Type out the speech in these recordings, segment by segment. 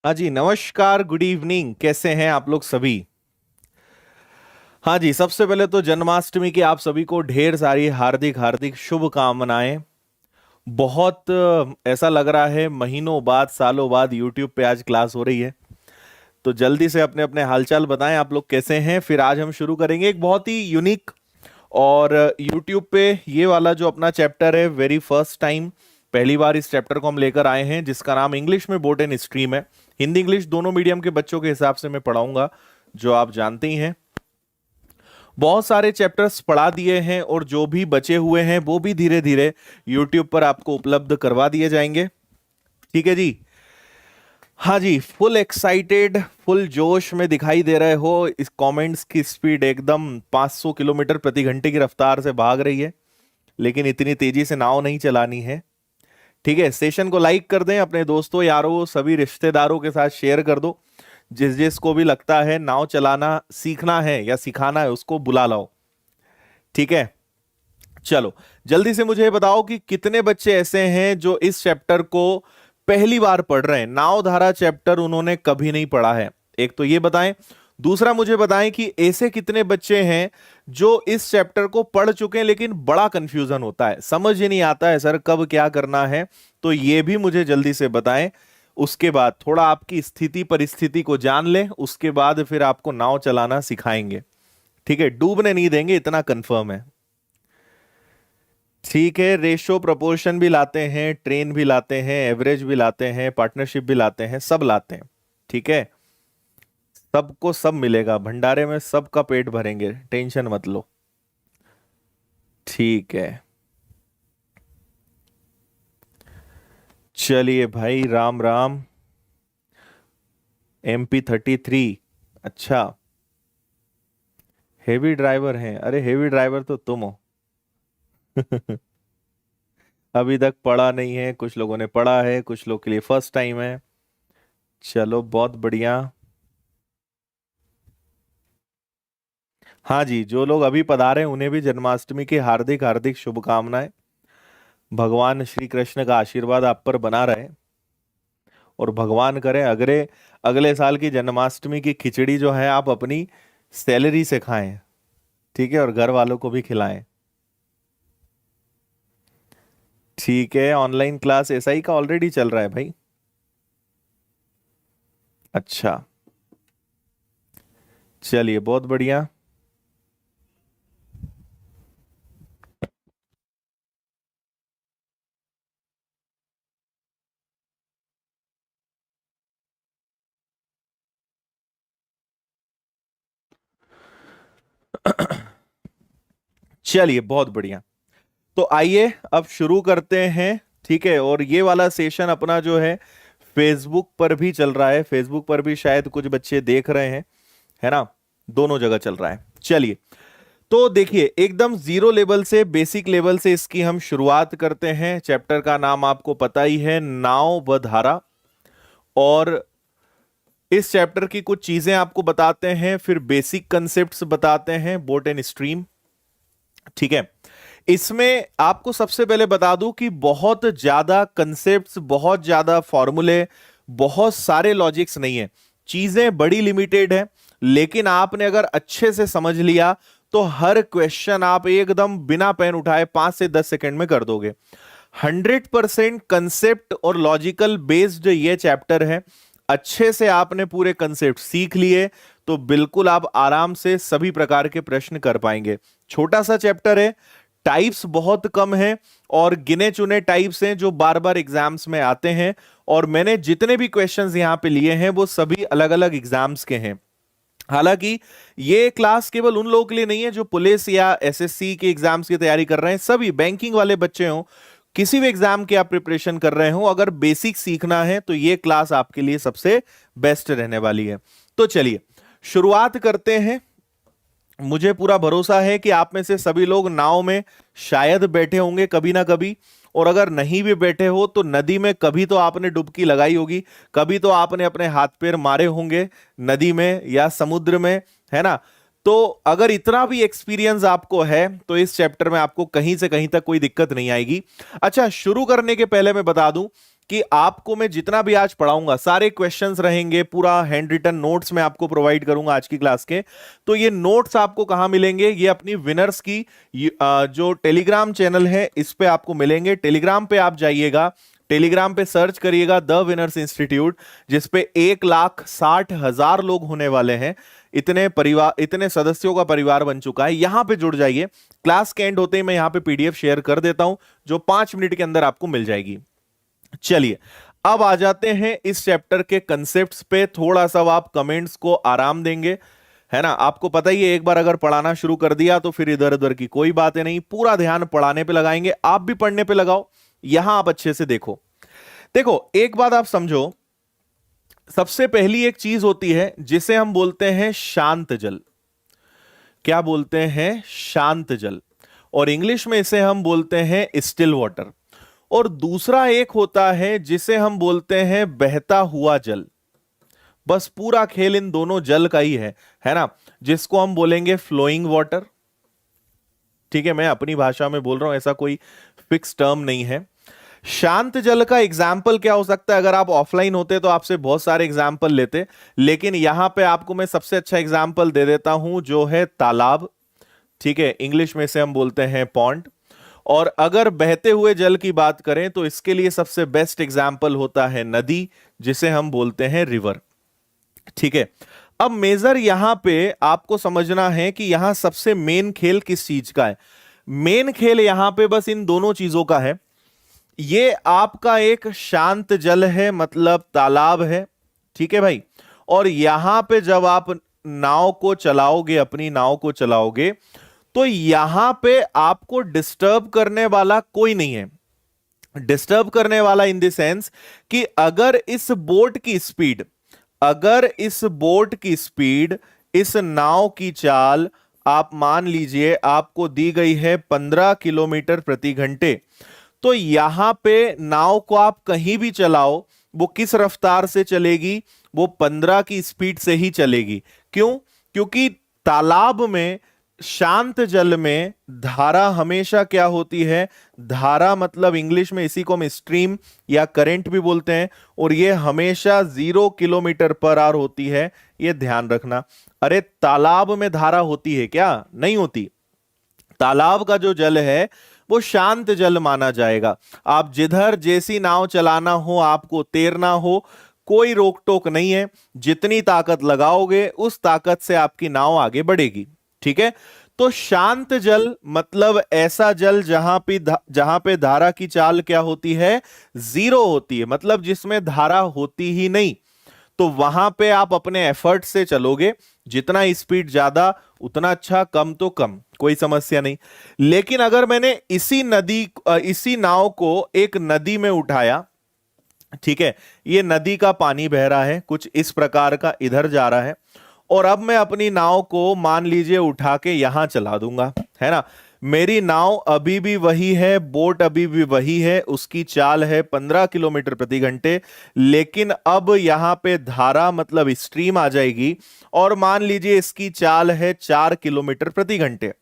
हाँ जी, नमस्कार, good evening. कैसे हैं आप लोग सभी? हाँ जी, सबसे पहले तो जन्माष्टमी की आप सभी को ढेर सारी हार्दिक हार्दिक शुभकामनाएं। बहुत ऐसा लग रहा है महीनों बाद, सालों बाद यूट्यूब पे आज क्लास हो रही है। तो जल्दी से अपने अपने हालचाल बताएं, आप लोग कैसे हैं। फिर आज हम शुरू करेंगे एक बहुत ही यूनिक और यूट्यूब पे ये वाला जो अपना चैप्टर है, वेरी फर्स्ट टाइम पहली बार इस चैप्टर को हम लेकर आए हैं, जिसका नाम इंग्लिश में बोट एंड स्ट्रीम है। हिंदी इंग्लिश दोनों मीडियम के बच्चों के हिसाब से मैं पढ़ाऊंगा, जो आप जानते ही हैं। बहुत सारे चैप्टर्स पढ़ा दिए हैं और जो भी बचे हुए हैं वो भी धीरे धीरे यूट्यूब पर आपको उपलब्ध करवा दिए जाएंगे। ठीक है जी। हाँ जी, फुल एक्साइटेड, फुल जोश में दिखाई दे रहे हो। इस कमेंट्स की स्पीड एकदम 500 किलोमीटर प्रति घंटे की रफ्तार से भाग रही है, लेकिन इतनी तेजी से नाव नहीं चलानी है। ठीक है, सेशन को लाइक कर दें, अपने दोस्तों यारों सभी रिश्तेदारों के साथ शेयर कर दो। जिस जिस को भी लगता है नाव चलाना सीखना है या सिखाना है, उसको बुला लाओ। ठीक है, चलो जल्दी से मुझे बताओ कि कितने बच्चे ऐसे हैं जो इस चैप्टर को पहली बार पढ़ रहे हैं। नाव धारा चैप्टर उन्होंने कभी नहीं पढ़ा है, एक तो ये बताएं। दूसरा मुझे बताएं कि ऐसे कितने बच्चे हैं जो इस चैप्टर को पढ़ चुके हैं लेकिन बड़ा कंफ्यूजन होता है, समझ ही नहीं आता है सर कब क्या करना है। तो ये भी मुझे जल्दी से बताएं। उसके बाद थोड़ा आपकी स्थिति परिस्थिति को जान लें, उसके बाद फिर आपको नाव चलाना सिखाएंगे। ठीक है, डूबने नहीं देंगे, इतना कंफर्म है। ठीक है, रेशो प्रोपोर्शन भी लाते हैं, ट्रेन भी लाते हैं, एवरेज भी लाते हैं, पार्टनरशिप भी लाते हैं, सब लाते हैं। ठीक है, सबको सब मिलेगा भंडारे में, सबका पेट भरेंगे, टेंशन मत लो। ठीक है, चलिए भाई, राम राम। MP33, अच्छा। हेवी ड्राइवर हैं? अरे हेवी ड्राइवर तो तुम हो। अभी तक पढ़ा नहीं है, कुछ लोगों ने पढ़ा है, कुछ लोग के लिए फर्स्ट टाइम है। चलो बहुत बढ़िया। हाँ जी, जो लोग अभी पधारे हैं उन्हें भी जन्माष्टमी की हार्दिक हार्दिक शुभकामनाएं। भगवान श्री कृष्ण का आशीर्वाद आप पर बना रहे, और भगवान करे अगले अगले साल की जन्माष्टमी की खिचड़ी जो है आप अपनी सैलरी से खाएं। ठीक है, और घर वालों को भी खिलाएं। ठीक है, ऑनलाइन क्लास SI का ऑलरेडी चल रहा है भाई। अच्छा, चलिए बहुत बढ़िया। चलिए बहुत बढ़िया। तो आइए अब शुरू करते हैं। ठीक है, और ये वाला सेशन अपना जो है फेसबुक पर भी चल रहा है, फेसबुक पर भी शायद कुछ बच्चे देख रहे हैं, है ना? दोनों जगह चल रहा है। चलिए, तो देखिए एकदम जीरो लेवल से, बेसिक लेवल से इसकी हम शुरुआत करते हैं। चैप्टर का नाम आपको पता ही है, नाव व धारा। और इस चैप्टर की कुछ चीजें आपको बताते हैं, फिर बेसिक कंसेप्ट्स बताते हैं, बोट एंड स्ट्रीम। ठीक है, इसमें आपको सबसे पहले बता दूं कि बहुत ज्यादा कंसेप्ट्स, बहुत ज्यादा फॉर्मूले, बहुत सारे लॉजिक्स नहीं है। चीजें बड़ी लिमिटेड है, लेकिन आपने अगर अच्छे से समझ लिया तो हर क्वेश्चन आप एकदम बिना पेन उठाए 5 से 10 सेकंड में कर दोगे। 100% कंसेप्ट और लॉजिकल बेस्ड ये चैप्टर है। अच्छे से आपने पूरे कंसेप्ट सीख लिए तो बिल्कुल आप आराम से सभी प्रकार के प्रश्न कर पाएंगे। छोटा सा चैप्टर है, टाइप्स बहुत कम हैं, और गिने चुने टाइप्स हैं जो बार बार एग्जाम्स में आते हैं। और मैंने जितने भी क्वेश्चंस यहां पे लिए हैं वो सभी अलग अलग एग्जाम्स के हैं। हालांकि ये क्लास केवल उन लोगों के लिए नहीं है जो पुलिस या SSC के एग्जाम्स की तैयारी कर रहे हैं। सभी बैंकिंग वाले बच्चे हो, किसी भी एग्जाम की आप प्रिपरेशन कर रहे हो, अगर बेसिक सीखना है तो ये क्लास आपके लिए सबसे बेस्ट रहने वाली है। तो चलिए शुरुआत करते हैं। मुझे पूरा भरोसा है कि आप में से सभी लोग नाव में शायद बैठे होंगे कभी ना कभी, और अगर नहीं भी बैठे हो तो नदी में कभी तो आपने डुबकी लगाई होगी, कभी तो आपने अपने हाथ पैर मारे होंगे नदी में या समुद्र में, है ना? तो अगर इतना भी एक्सपीरियंस आपको है तो इस चैप्टर में आपको कहीं से कहीं तक कोई दिक्कत नहीं आएगी। अच्छा, शुरू करने के पहले मैं बता दूं कि आपको मैं जितना भी आज पढ़ाऊंगा सारे क्वेश्चंस रहेंगे, पूरा हैंड रिटन नोट्स मैं आपको प्रोवाइड करूंगा आज की क्लास के। तो ये नोट्स आपको कहां मिलेंगे? ये अपनी विनर्स की जो टेलीग्राम चैनल है इस पे आपको मिलेंगे। टेलीग्राम पे आप जाइएगा, टेलीग्राम पे सर्च करिएगा द विनर्स इंस्टीट्यूट, जिसपे 1,60,000 लोग होने वाले हैं। इतने परिवार, इतने सदस्यों का परिवार बन चुका है। यहां पे जुड़ जाइए। क्लास के एंड होते ही मैं यहां पे पीडीएफ शेयर कर देता हूं, जो 5 मिनट के अंदर आपको मिल जाएगी। चलिए अब आ जाते हैं इस चैप्टर के कंसेप्ट्स पे। थोड़ा सा आप कमेंट्स को आराम देंगे, है ना। आपको पता ही है, एक बार अगर पढ़ाना शुरू कर दिया तो फिर इधर उधर की कोई बातें नहीं, पूरा ध्यान पढ़ाने पे लगाएंगे। आप भी पढ़ने पे लगाओ, यहां आप अच्छे से देखो। देखो एक बात आप समझो, सबसे पहली एक चीज होती है जिसे हम बोलते हैं शांत जल। क्या बोलते हैं? शांत जल। और इंग्लिश में इसे हम बोलते हैं स्टिल वाटर। और दूसरा एक होता है जिसे हम बोलते हैं बहता हुआ जल। बस पूरा खेल इन दोनों जल का ही है ना, जिसको हम बोलेंगे फ्लोइंग वाटर। ठीक है, मैं अपनी भाषा में बोल रहा हूं, ऐसा कोई फिक्स टर्म नहीं है। शांत जल का एग्जाम्पल क्या हो सकता है? अगर आप ऑफलाइन होते तो आपसे बहुत सारे एग्जाम्पल लेते, लेकिन यहां पे आपको मैं सबसे अच्छा एग्जाम्पल दे देता हूं, जो है तालाब। ठीक है, इंग्लिश में से हम बोलते हैं पॉन्ड। और अगर बहते हुए जल की बात करें तो इसके लिए सबसे बेस्ट एग्जाम्पल होता है नदी, जिसे हम बोलते हैं रिवर। ठीक है, अब मेजर यहां पे आपको समझना है कि यहां सबसे मेन खेल किस चीज का है। मेन खेल यहां पे बस इन दोनों चीजों का है। ये आपका एक शांत जल है, मतलब तालाब है। ठीक है भाई, और यहां पे जब आप नाव को चलाओगे, अपनी नाव को चलाओगे, तो यहां पे आपको डिस्टर्ब करने वाला कोई नहीं है। डिस्टर्ब करने वाला इन द सेंस कि अगर इस बोट की स्पीड, अगर इस बोट की स्पीड, इस नाव की चाल, आप मान लीजिए आपको दी गई है 15 किलोमीटर प्रति घंटे, तो यहां पे नाव को आप कहीं भी चलाओ, वो किस रफ्तार से चलेगी? वो 15 की स्पीड से ही चलेगी। क्यों? क्योंकि तालाब में, शांत जल में धारा हमेशा क्या होती है? धारा मतलब इंग्लिश में इसी को हम स्ट्रीम या करंट भी बोलते हैं, और ये हमेशा 0 किलोमीटर पर आवर होती है। ये ध्यान रखना। अरे तालाब में धारा होती है क्या? नहीं होती। तालाब का जो जल है वो शांत जल माना जाएगा। आप जिधर जैसी नाव चलाना हो, आपको तैरना हो, कोई रोक टोक नहीं है। जितनी ताकत लगाओगे उस ताकत से आपकी नाव आगे बढ़ेगी। ठीक है, तो शांत जल मतलब ऐसा जल जहां पे धारा की चाल क्या होती है? 0 होती है, मतलब जिसमें धारा होती ही नहीं। तो वहां पे आप अपने एफर्ट से चलोगे, जितना स्पीड ज्यादा उतना अच्छा, कम तो कम, कोई समस्या नहीं। लेकिन अगर मैंने इसी नाव को एक नदी में उठाया, ठीक है, ये नदी का पानी बह रहा है कुछ इस प्रकार का, इधर जा रहा है, और अब मैं अपनी नाव को मान लीजिए उठा के यहां चला दूंगा, है ना। मेरी नाव अभी भी वही है, बोट अभी भी वही है, उसकी चाल है 15 किलोमीटर प्रति घंटे, लेकिन अब यहां पे धारा मतलब स्ट्रीम आ जाएगी, और मान लीजिए इसकी चाल है 4 किलोमीटर प्रति घंटे।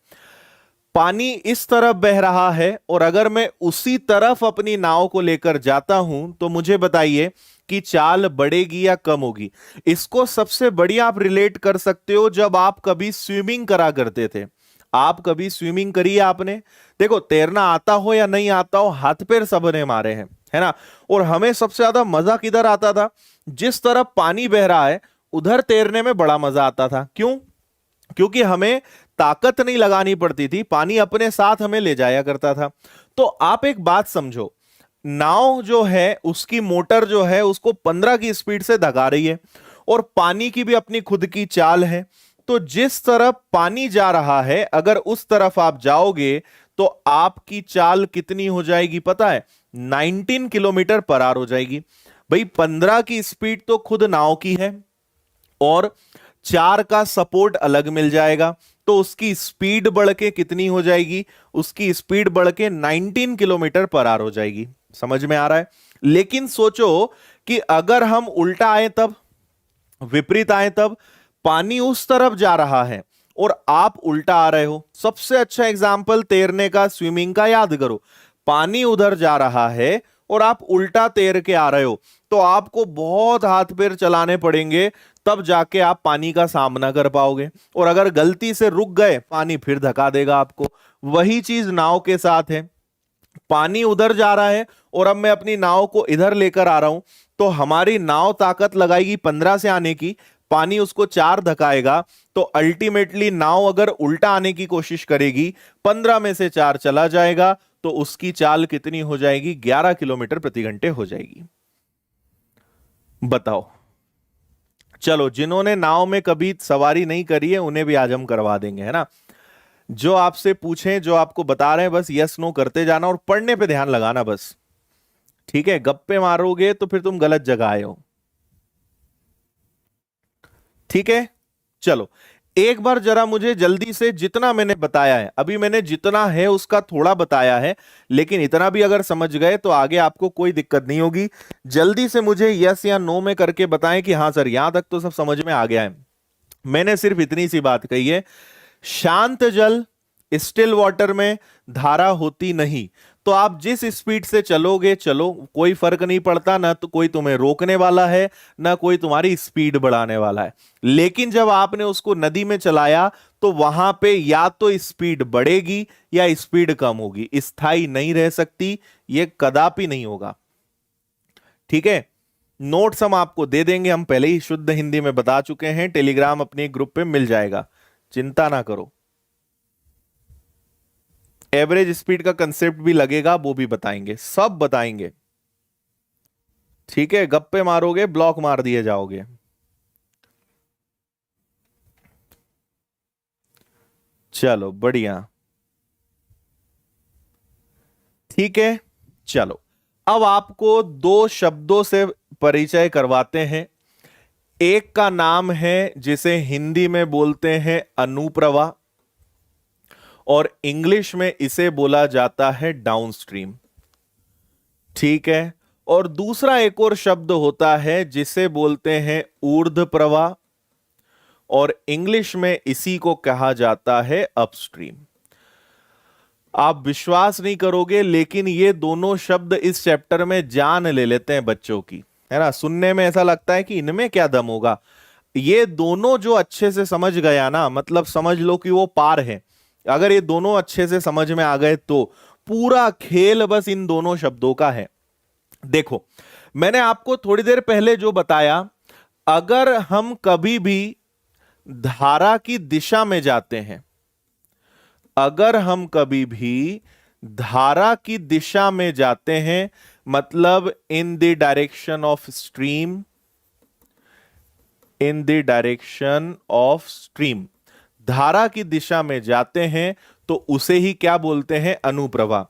पानी इस तरफ बह रहा है, और अगर मैं उसी तरफ अपनी नाव को लेकर जाता हूं, तो मुझे बताइए कि चाल बढ़ेगी या कम होगी? इसको सबसे बढ़िया आप रिलेट कर सकते हो जब आप कभी स्विमिंग करा करते थे। आप कभी स्विमिंग करी है आपने? देखो, तैरना आता हो या नहीं आता हो, हाथ पैर सबने मारे हैं, है ना। और हमें सबसे ज्यादा मजा किधर आता था? जिस तरफ पानी बह रहा है उधर तैरने में बड़ा मजा आता था। क्यों? क्योंकि हमें ताकत नहीं लगानी पड़ती थी, पानी अपने साथ हमें ले जाया करता था। तो आप एक बात समझो, नाव जो है उसकी मोटर जो है उसको 15 की स्पीड से धगा रही है, और पानी की भी अपनी खुद की चाल है। तो जिस तरफ पानी जा रहा है, अगर उस तरफ आप जाओगे तो आपकी चाल कितनी हो जाएगी पता है? 19 किलोमीटर पर आवर हो जाएगी। भाई 15 की स्पीड तो खुद नाव की है, और 4 का सपोर्ट अलग मिल जाएगा, तो उसकी स्पीड बढ़ के कितनी हो जाएगी? उसकी स्पीड बढ़ के 19 किलोमीटर पर आवर हो जाएगी। समझ में आ रहा है? लेकिन सोचो कि अगर हम उल्टा आए तब, विपरीत आए तब, पानी उस तरफ जा रहा है और आप उल्टा आ रहे हो। सबसे अच्छा एग्जाम्पल तैरने का, स्विमिंग का याद करो। पानी उधर जा रहा है, और आप उल्टा तैर के आ रहे हो, तो आपको बहुत हाथ पैर चलाने पड़ेंगे, तब जाके आप पानी का सामना कर पाओगे। और अगर गलती से रुक गए, पानी फिर धक्का देगा आपको। वही चीज नाव के साथ है। पानी उधर जा रहा है और अब मैं अपनी नाव को इधर लेकर आ रहा हूं, तो हमारी नाव ताकत लगाएगी 15 से आने की, पानी उसको 4 धकाएगा, तो अल्टीमेटली नाव अगर उल्टा आने की कोशिश करेगी, 15 में से 4 चला जाएगा, तो उसकी चाल कितनी हो जाएगी? 11 किलोमीटर प्रति घंटे हो जाएगी। बताओ। चलो, जिन्होंने नाव में कभी सवारी नहीं करी है उन्हें भी आज हम करवा देंगे, है ना। जो आपसे पूछें, जो आपको बता रहे हैं, बस यस नो करते जाना और पढ़ने पे ध्यान लगाना बस। ठीक है, गप्पे मारोगे तो फिर तुम गलत जगह आए हो। ठीक है, चलो एक बार जरा मुझे जल्दी से, जितना मैंने बताया है, अभी मैंने जितना है उसका थोड़ा बताया है, लेकिन इतना भी अगर समझ गए तो आगे आपको कोई दिक्कत नहीं होगी। जल्दी से मुझे यस या नो में करके बताएं कि हाँ सर यहां तक तो सब समझ में आ गया है। मैंने सिर्फ इतनी सी बात कही है, शांत जल, स्टिल वाटर में धारा होती नहीं। तो आप जिस स्पीड से चलोगे चलो, कोई फर्क नहीं पड़ता, ना तो कोई तुम्हें रोकने वाला है, ना कोई तुम्हारी स्पीड बढ़ाने वाला है। लेकिन जब आपने उसको नदी में चलाया, तो वहां पे या तो स्पीड बढ़ेगी या स्पीड कम होगी, स्थायी नहीं रह सकती, यह कदापि नहीं होगा। ठीक है, नोट्स हम आपको दे देंगे, हम पहले ही शुद्ध हिंदी में बता चुके हैं, टेलीग्राम अपने ग्रुप पे मिल जाएगा, चिंता ना करो। एवरेज स्पीड का कंसेप्ट भी लगेगा, वो भी बताएंगे, सब बताएंगे। ठीक है, गप्पे मारोगे ब्लॉक मार दिए जाओगे। चलो बढ़िया। ठीक है, चलो अब आपको 2 शब्दों से परिचय करवाते हैं। एक का नाम है जिसे हिंदी में बोलते हैं अनुप्रवाह, और इंग्लिश में इसे बोला जाता है डाउनस्ट्रीम। ठीक है, और दूसरा एक और शब्द होता है जिसे बोलते हैं ऊर्ध्व प्रवाह, और इंग्लिश में इसी को कहा जाता है अपस्ट्रीम। आप विश्वास नहीं करोगे, लेकिन ये दोनों शब्द इस चैप्टर में जान ले लेते हैं बच्चों की, है ना। सुनने में ऐसा लगता है कि इनमें क्या दम होगा। ये दोनों जो अच्छे से समझ गया ना, मतलब समझ लो कि वो पार है। अगर ये दोनों अच्छे से समझ में आ गए तो पूरा खेल बस इन दोनों शब्दों का है। देखो, मैंने आपको थोड़ी देर पहले जो बताया, अगर हम कभी भी धारा की दिशा में जाते हैं, अगर हम कभी भी धारा की दिशा में जाते हैं, मतलब in the direction of stream, in the direction of stream, धारा की दिशा में जाते हैं, तो उसे ही क्या बोलते हैं? अनुप्रवाह।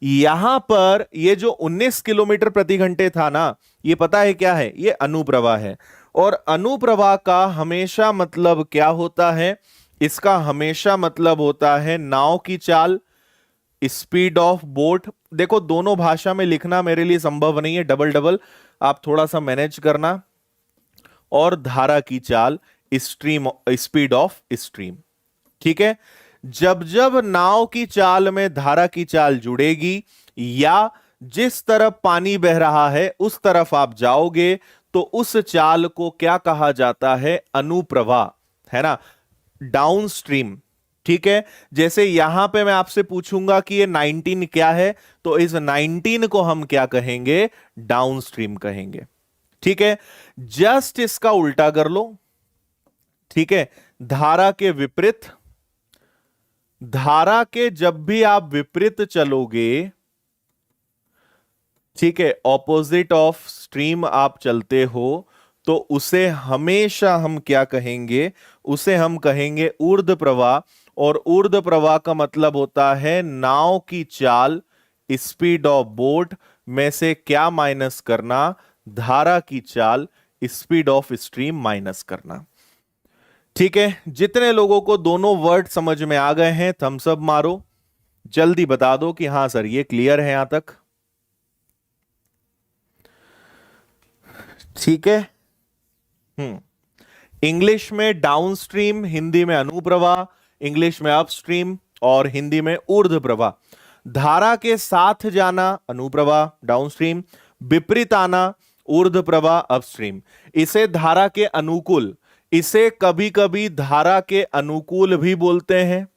यहां पर ये जो 19 किलोमीटर प्रति घंटे था ना, ये पता है क्या है? ये अनुप्रवाह है। और अनुप्रवाह का हमेशा मतलब क्या होता है? इसका हमेशा मतलब होता है नाव की चाल, स्पीड ऑफ बोट। देखो, दोनों भाषा में लिखना मेरे लिए संभव नहीं है, डबल डबल आप थोड़ा सा मैनेज करना। और धारा की चाल, स्ट्रीम, स्पीड ऑफ स्ट्रीम। ठीक है, जब जब नाव की चाल में धारा की चाल जुड़ेगी, या जिस तरफ पानी बह रहा है उस तरफ आप जाओगे, तो उस चाल को क्या कहा जाता है? अनुप्रवाह, है ना, डाउन स्ट्रीम। ठीक है, जैसे यहां पे मैं आपसे पूछूंगा कि ये 19 क्या है, तो इस 19 को हम क्या कहेंगे? डाउन स्ट्रीम कहेंगे। ठीक है, जस्ट इसका उल्टा कर लो। ठीक है, धारा के विपरीत, धारा के जब भी आप विपरीत चलोगे, ठीक है, ऑपोजिट ऑफ स्ट्रीम आप चलते हो, तो उसे हमेशा हम क्या कहेंगे? उसे हम कहेंगे ऊर्ध्व प्रवाह। और ऊर्ध्व प्रवाह का मतलब होता है नाव की चाल, स्पीड ऑफ बोट में से क्या माइनस करना? धारा की चाल, स्पीड ऑफ स्ट्रीम माइनस करना। ठीक है, जितने लोगों को दोनों वर्ड समझ में आ गए हैं थम्स अप मारो, जल्दी बता दो कि हां सर ये क्लियर है यहां तक। ठीक है, इंग्लिश में डाउनस्ट्रीम, हिंदी में अनुप्रवाह, इंग्लिश में अपस्ट्रीम और हिंदी में ऊर्ध्व प्रवाह। धारा के साथ जाना अनुप्रवाह डाउनस्ट्रीम, विपरीत आना ऊर्ध्व प्रवाह अपस्ट्रीम। इसे धारा के अनुकूल, इसे कभी कभी धारा के अनुकूल भी बोलते हैं,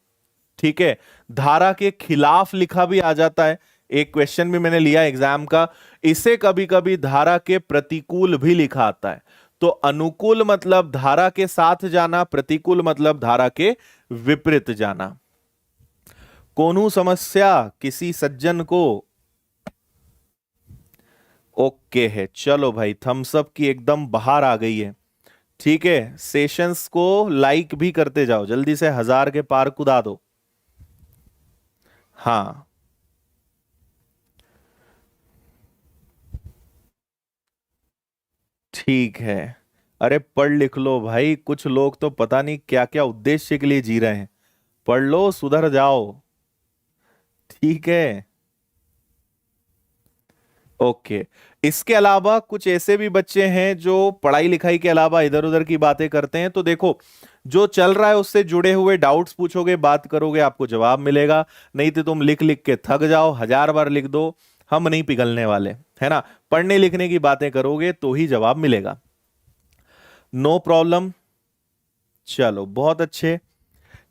ठीक है। धारा के खिलाफ लिखा भी आ जाता है, एक क्वेश्चन भी मैंने लिया एग्जाम का, इसे कभी कभी धारा के प्रतिकूल भी लिखा आता है। तो अनुकूल मतलब धारा के साथ जाना, प्रतिकूल मतलब धारा के विपरीत जाना। कोनू समस्या किसी सज्जन को? ओके है, चलो भाई, थम्स अप की एकदम बाहर आ गई है, ठीक है। सेशंस को लाइक भी करते जाओ, जल्दी से 1000 के पार कुदा दो। हाँ, ठीक है। अरे पढ़ लिख लो भाई, कुछ लोग तो पता नहीं क्या क्या उद्देश्य के लिए जी रहे हैं। पढ़ लो, सुधर जाओ, ठीक है। ओके। इसके अलावा कुछ ऐसे भी बच्चे हैं जो पढ़ाई लिखाई के अलावा इधर उधर की बातें करते हैं, तो देखो, जो चल रहा है उससे जुड़े हुए डाउट्स पूछोगे, बात करोगे, आपको जवाब मिलेगा। नहीं तो तुम लिख लिख के थक जाओ, 1000 बार लिख दो, हम नहीं पिघलने वाले, है ना। पढ़ने लिखने की बातें करोगे तो ही जवाब मिलेगा। नो प्रॉब्लम, चलो बहुत अच्छे,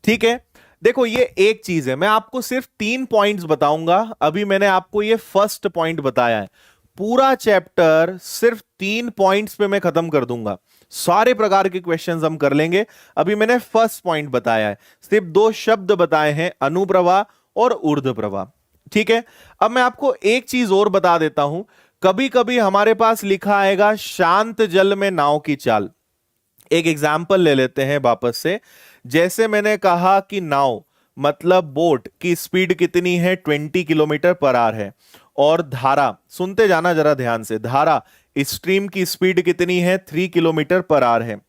ठीक है। देखो, ये एक चीज है, मैं आपको सिर्फ 3 पॉइंट्स बताऊंगा। अभी मैंने आपको ये फर्स्ट पॉइंट बताया है, पूरा चैप्टर सिर्फ 3 पॉइंट्स पे मैं खत्म कर दूंगा। सारे प्रकार के क्वेश्चंस हम कर लेंगे। अभी मैंने फर्स्ट पॉइंट बताया है, सिर्फ 2 शब्द बताए हैं, अनुप्रवाह और ऊर्ध्व प्रवाह, ठीक है। अब मैं आपको एक चीज और बता देता हूं। कभी कभी हमारे पास लिखा आएगा शांत जल में नाव की चाल। एक एग्जाम्पल ले लेते हैं वापस से। जैसे मैंने कहा कि नाव मतलब बोट की स्पीड कितनी है, 20 किलोमीटर पर आवर है। और धारा, सुनते जाना जरा ध्यान से, धारा स्ट्रीम की स्पीड कितनी है, 3 किलोमीटर पर आवर है।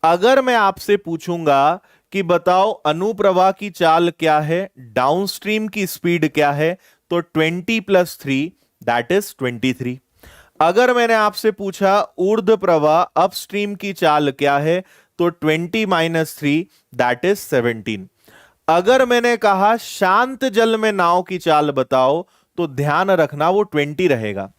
अगर मैं आपसे पूछूंगा कि बताओ अनुप्रवाह की चाल क्या है, डाउनस्ट्रीम की स्पीड क्या है, तो 20 + 3 दैट इज 23। अगर मैंने आपसे पूछा ऊर्ध्व प्रवाह अपस्ट्रीम की चाल क्या है, तो 20 - 3 दैट इज 17। अगर मैंने कहा शांत जल में नाव की चाल बताओ, तो ध्यान रखना वो 20 रहेगा।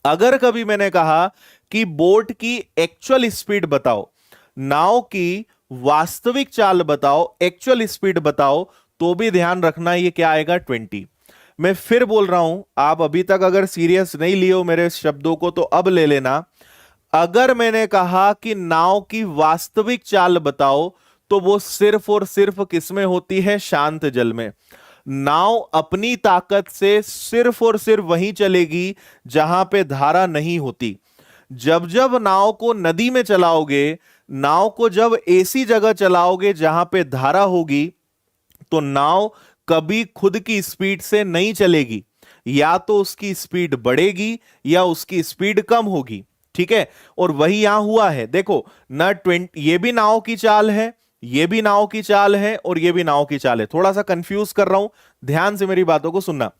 अगर कभी मैंने कहा कि बोट की एक्चुअल स्पीड बताओ, नाव की वास्तविक चाल बताओ, एक्चुअल स्पीड बताओ, तो भी ध्यान रखना ये क्या आएगा, 20। मैं फिर बोल रहा हूं, आप अभी तक अगर सीरियस नहीं लियो मेरे शब्दों को तो अब ले लेना। अगर मैंने कहा कि नाव की वास्तविक चाल बताओ, तो वो सिर्फ और सिर्फ किसमें होती है, शांत जल में। नाव अपनी ताकत से सिर्फ और सिर्फ वहीं चलेगी जहां पे धारा नहीं होती। जब जब नाव को नदी में चलाओगे, नाव को जब ऐसी जगह चलाओगे जहां पे धारा होगी, तो नाव कभी खुद की स्पीड से नहीं चलेगी, या तो उसकी स्पीड बढ़ेगी या उसकी स्पीड कम होगी, ठीक है। और वही यहां हुआ है, देखो न 20, ये भी नाव की चाल है, ये भी नाव की चाल है, और ये भी नाव की चाल है। थोड़ा सा कंफ्यूज कर रहा हूं, ध्यान से मेरी बातों को सुनना।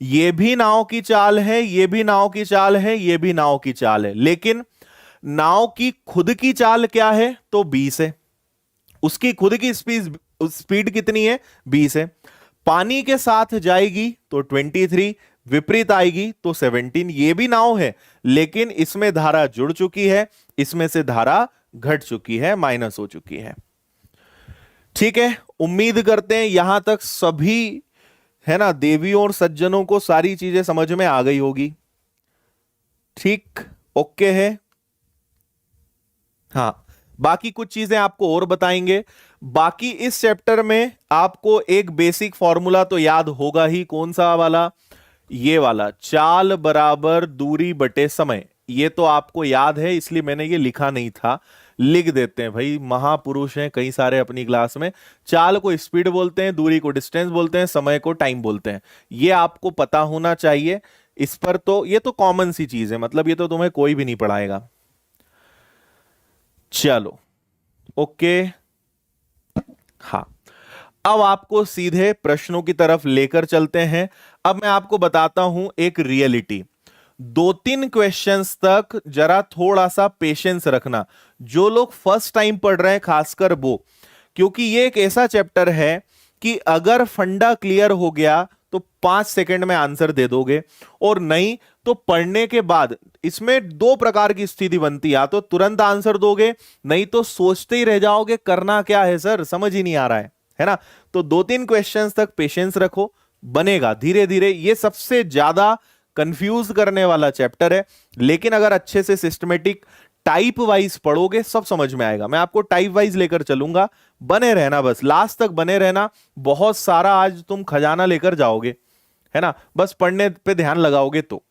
ये भी नाव की चाल है, ये भी नाव की चाल है, ये भी नाव की चाल है, लेकिन नाव की खुद की चाल क्या है, तो 20 है। उसकी खुद की स्पीड कितनी है, 20 है। पानी के साथ जाएगी तो 23, विपरीत आएगी तो 17। ये भी नाव है, लेकिन इसमें धारा जुड़ चुकी है, इसमें से धारा घट चुकी है, माइनस हो चुकी है, ठीक है। उम्मीद करते हैं यहां तक सभी, है ना, देवियों और सज्जनों को सारी चीजें समझ में आ गई होगी, ठीक, ओके है। हाँ, बाकी कुछ चीजें आपको और बताएंगे। बाकी इस चैप्टर में आपको एक बेसिक फॉर्मूला तो याद होगा ही, कौन सा वाला, ये वाला, चाल बराबर दूरी बटे समय। ये तो आपको याद है, इसलिए मैंने ये लिखा नहीं था, लिख देते हैं भाई, महापुरुष हैं कई सारे अपनी क्लास में। चाल को स्पीड बोलते हैं, दूरी को डिस्टेंस बोलते हैं, समय को टाइम बोलते हैं। ये आपको पता होना चाहिए। इस पर तो ये तो कॉमन सी चीज है, मतलब ये तो तुम्हें कोई भी नहीं पढ़ाएगा। चलो, ओके, हाँ, अब आपको सीधे प्रश्नों की तरफ लेकर चलते हैं। अब मैं आपको बताता हूं एक रियलिटी। 2-3 क्वेश्चंस तक जरा थोड़ा सा पेशेंस रखना, जो लोग फर्स्ट टाइम पढ़ रहे हैं खासकर वो, क्योंकि ये एक ऐसा चैप्टर है कि अगर फंडा क्लियर हो गया तो 5 सेकंड में आंसर दे दोगे, और नहीं तो पढ़ने के बाद इसमें दो प्रकार की स्थिति बनती है, या तो तुरंत आंसर दोगे, नहीं तो सोचते ही रह जाओगे करना क्या है सर, समझ ही नहीं आ रहा है ना। तो 2-3 क्वेश्चंस तक पेशेंस रखो, बनेगा धीरे धीरे। ये सबसे ज्यादा कंफ्यूज करने वाला चैप्टर है, लेकिन अगर अच्छे से सिस्टमेटिक टाइप वाइज पढ़ोगे सब समझ में आएगा। मैं आपको टाइप वाइज लेकर चलूंगा, बने रहना, बस लास्ट तक बने रहना। बहुत सारा आज तुम खजाना लेकर जाओगे, है ना, बस पढ़ने पे ध्यान लगाओगे तो।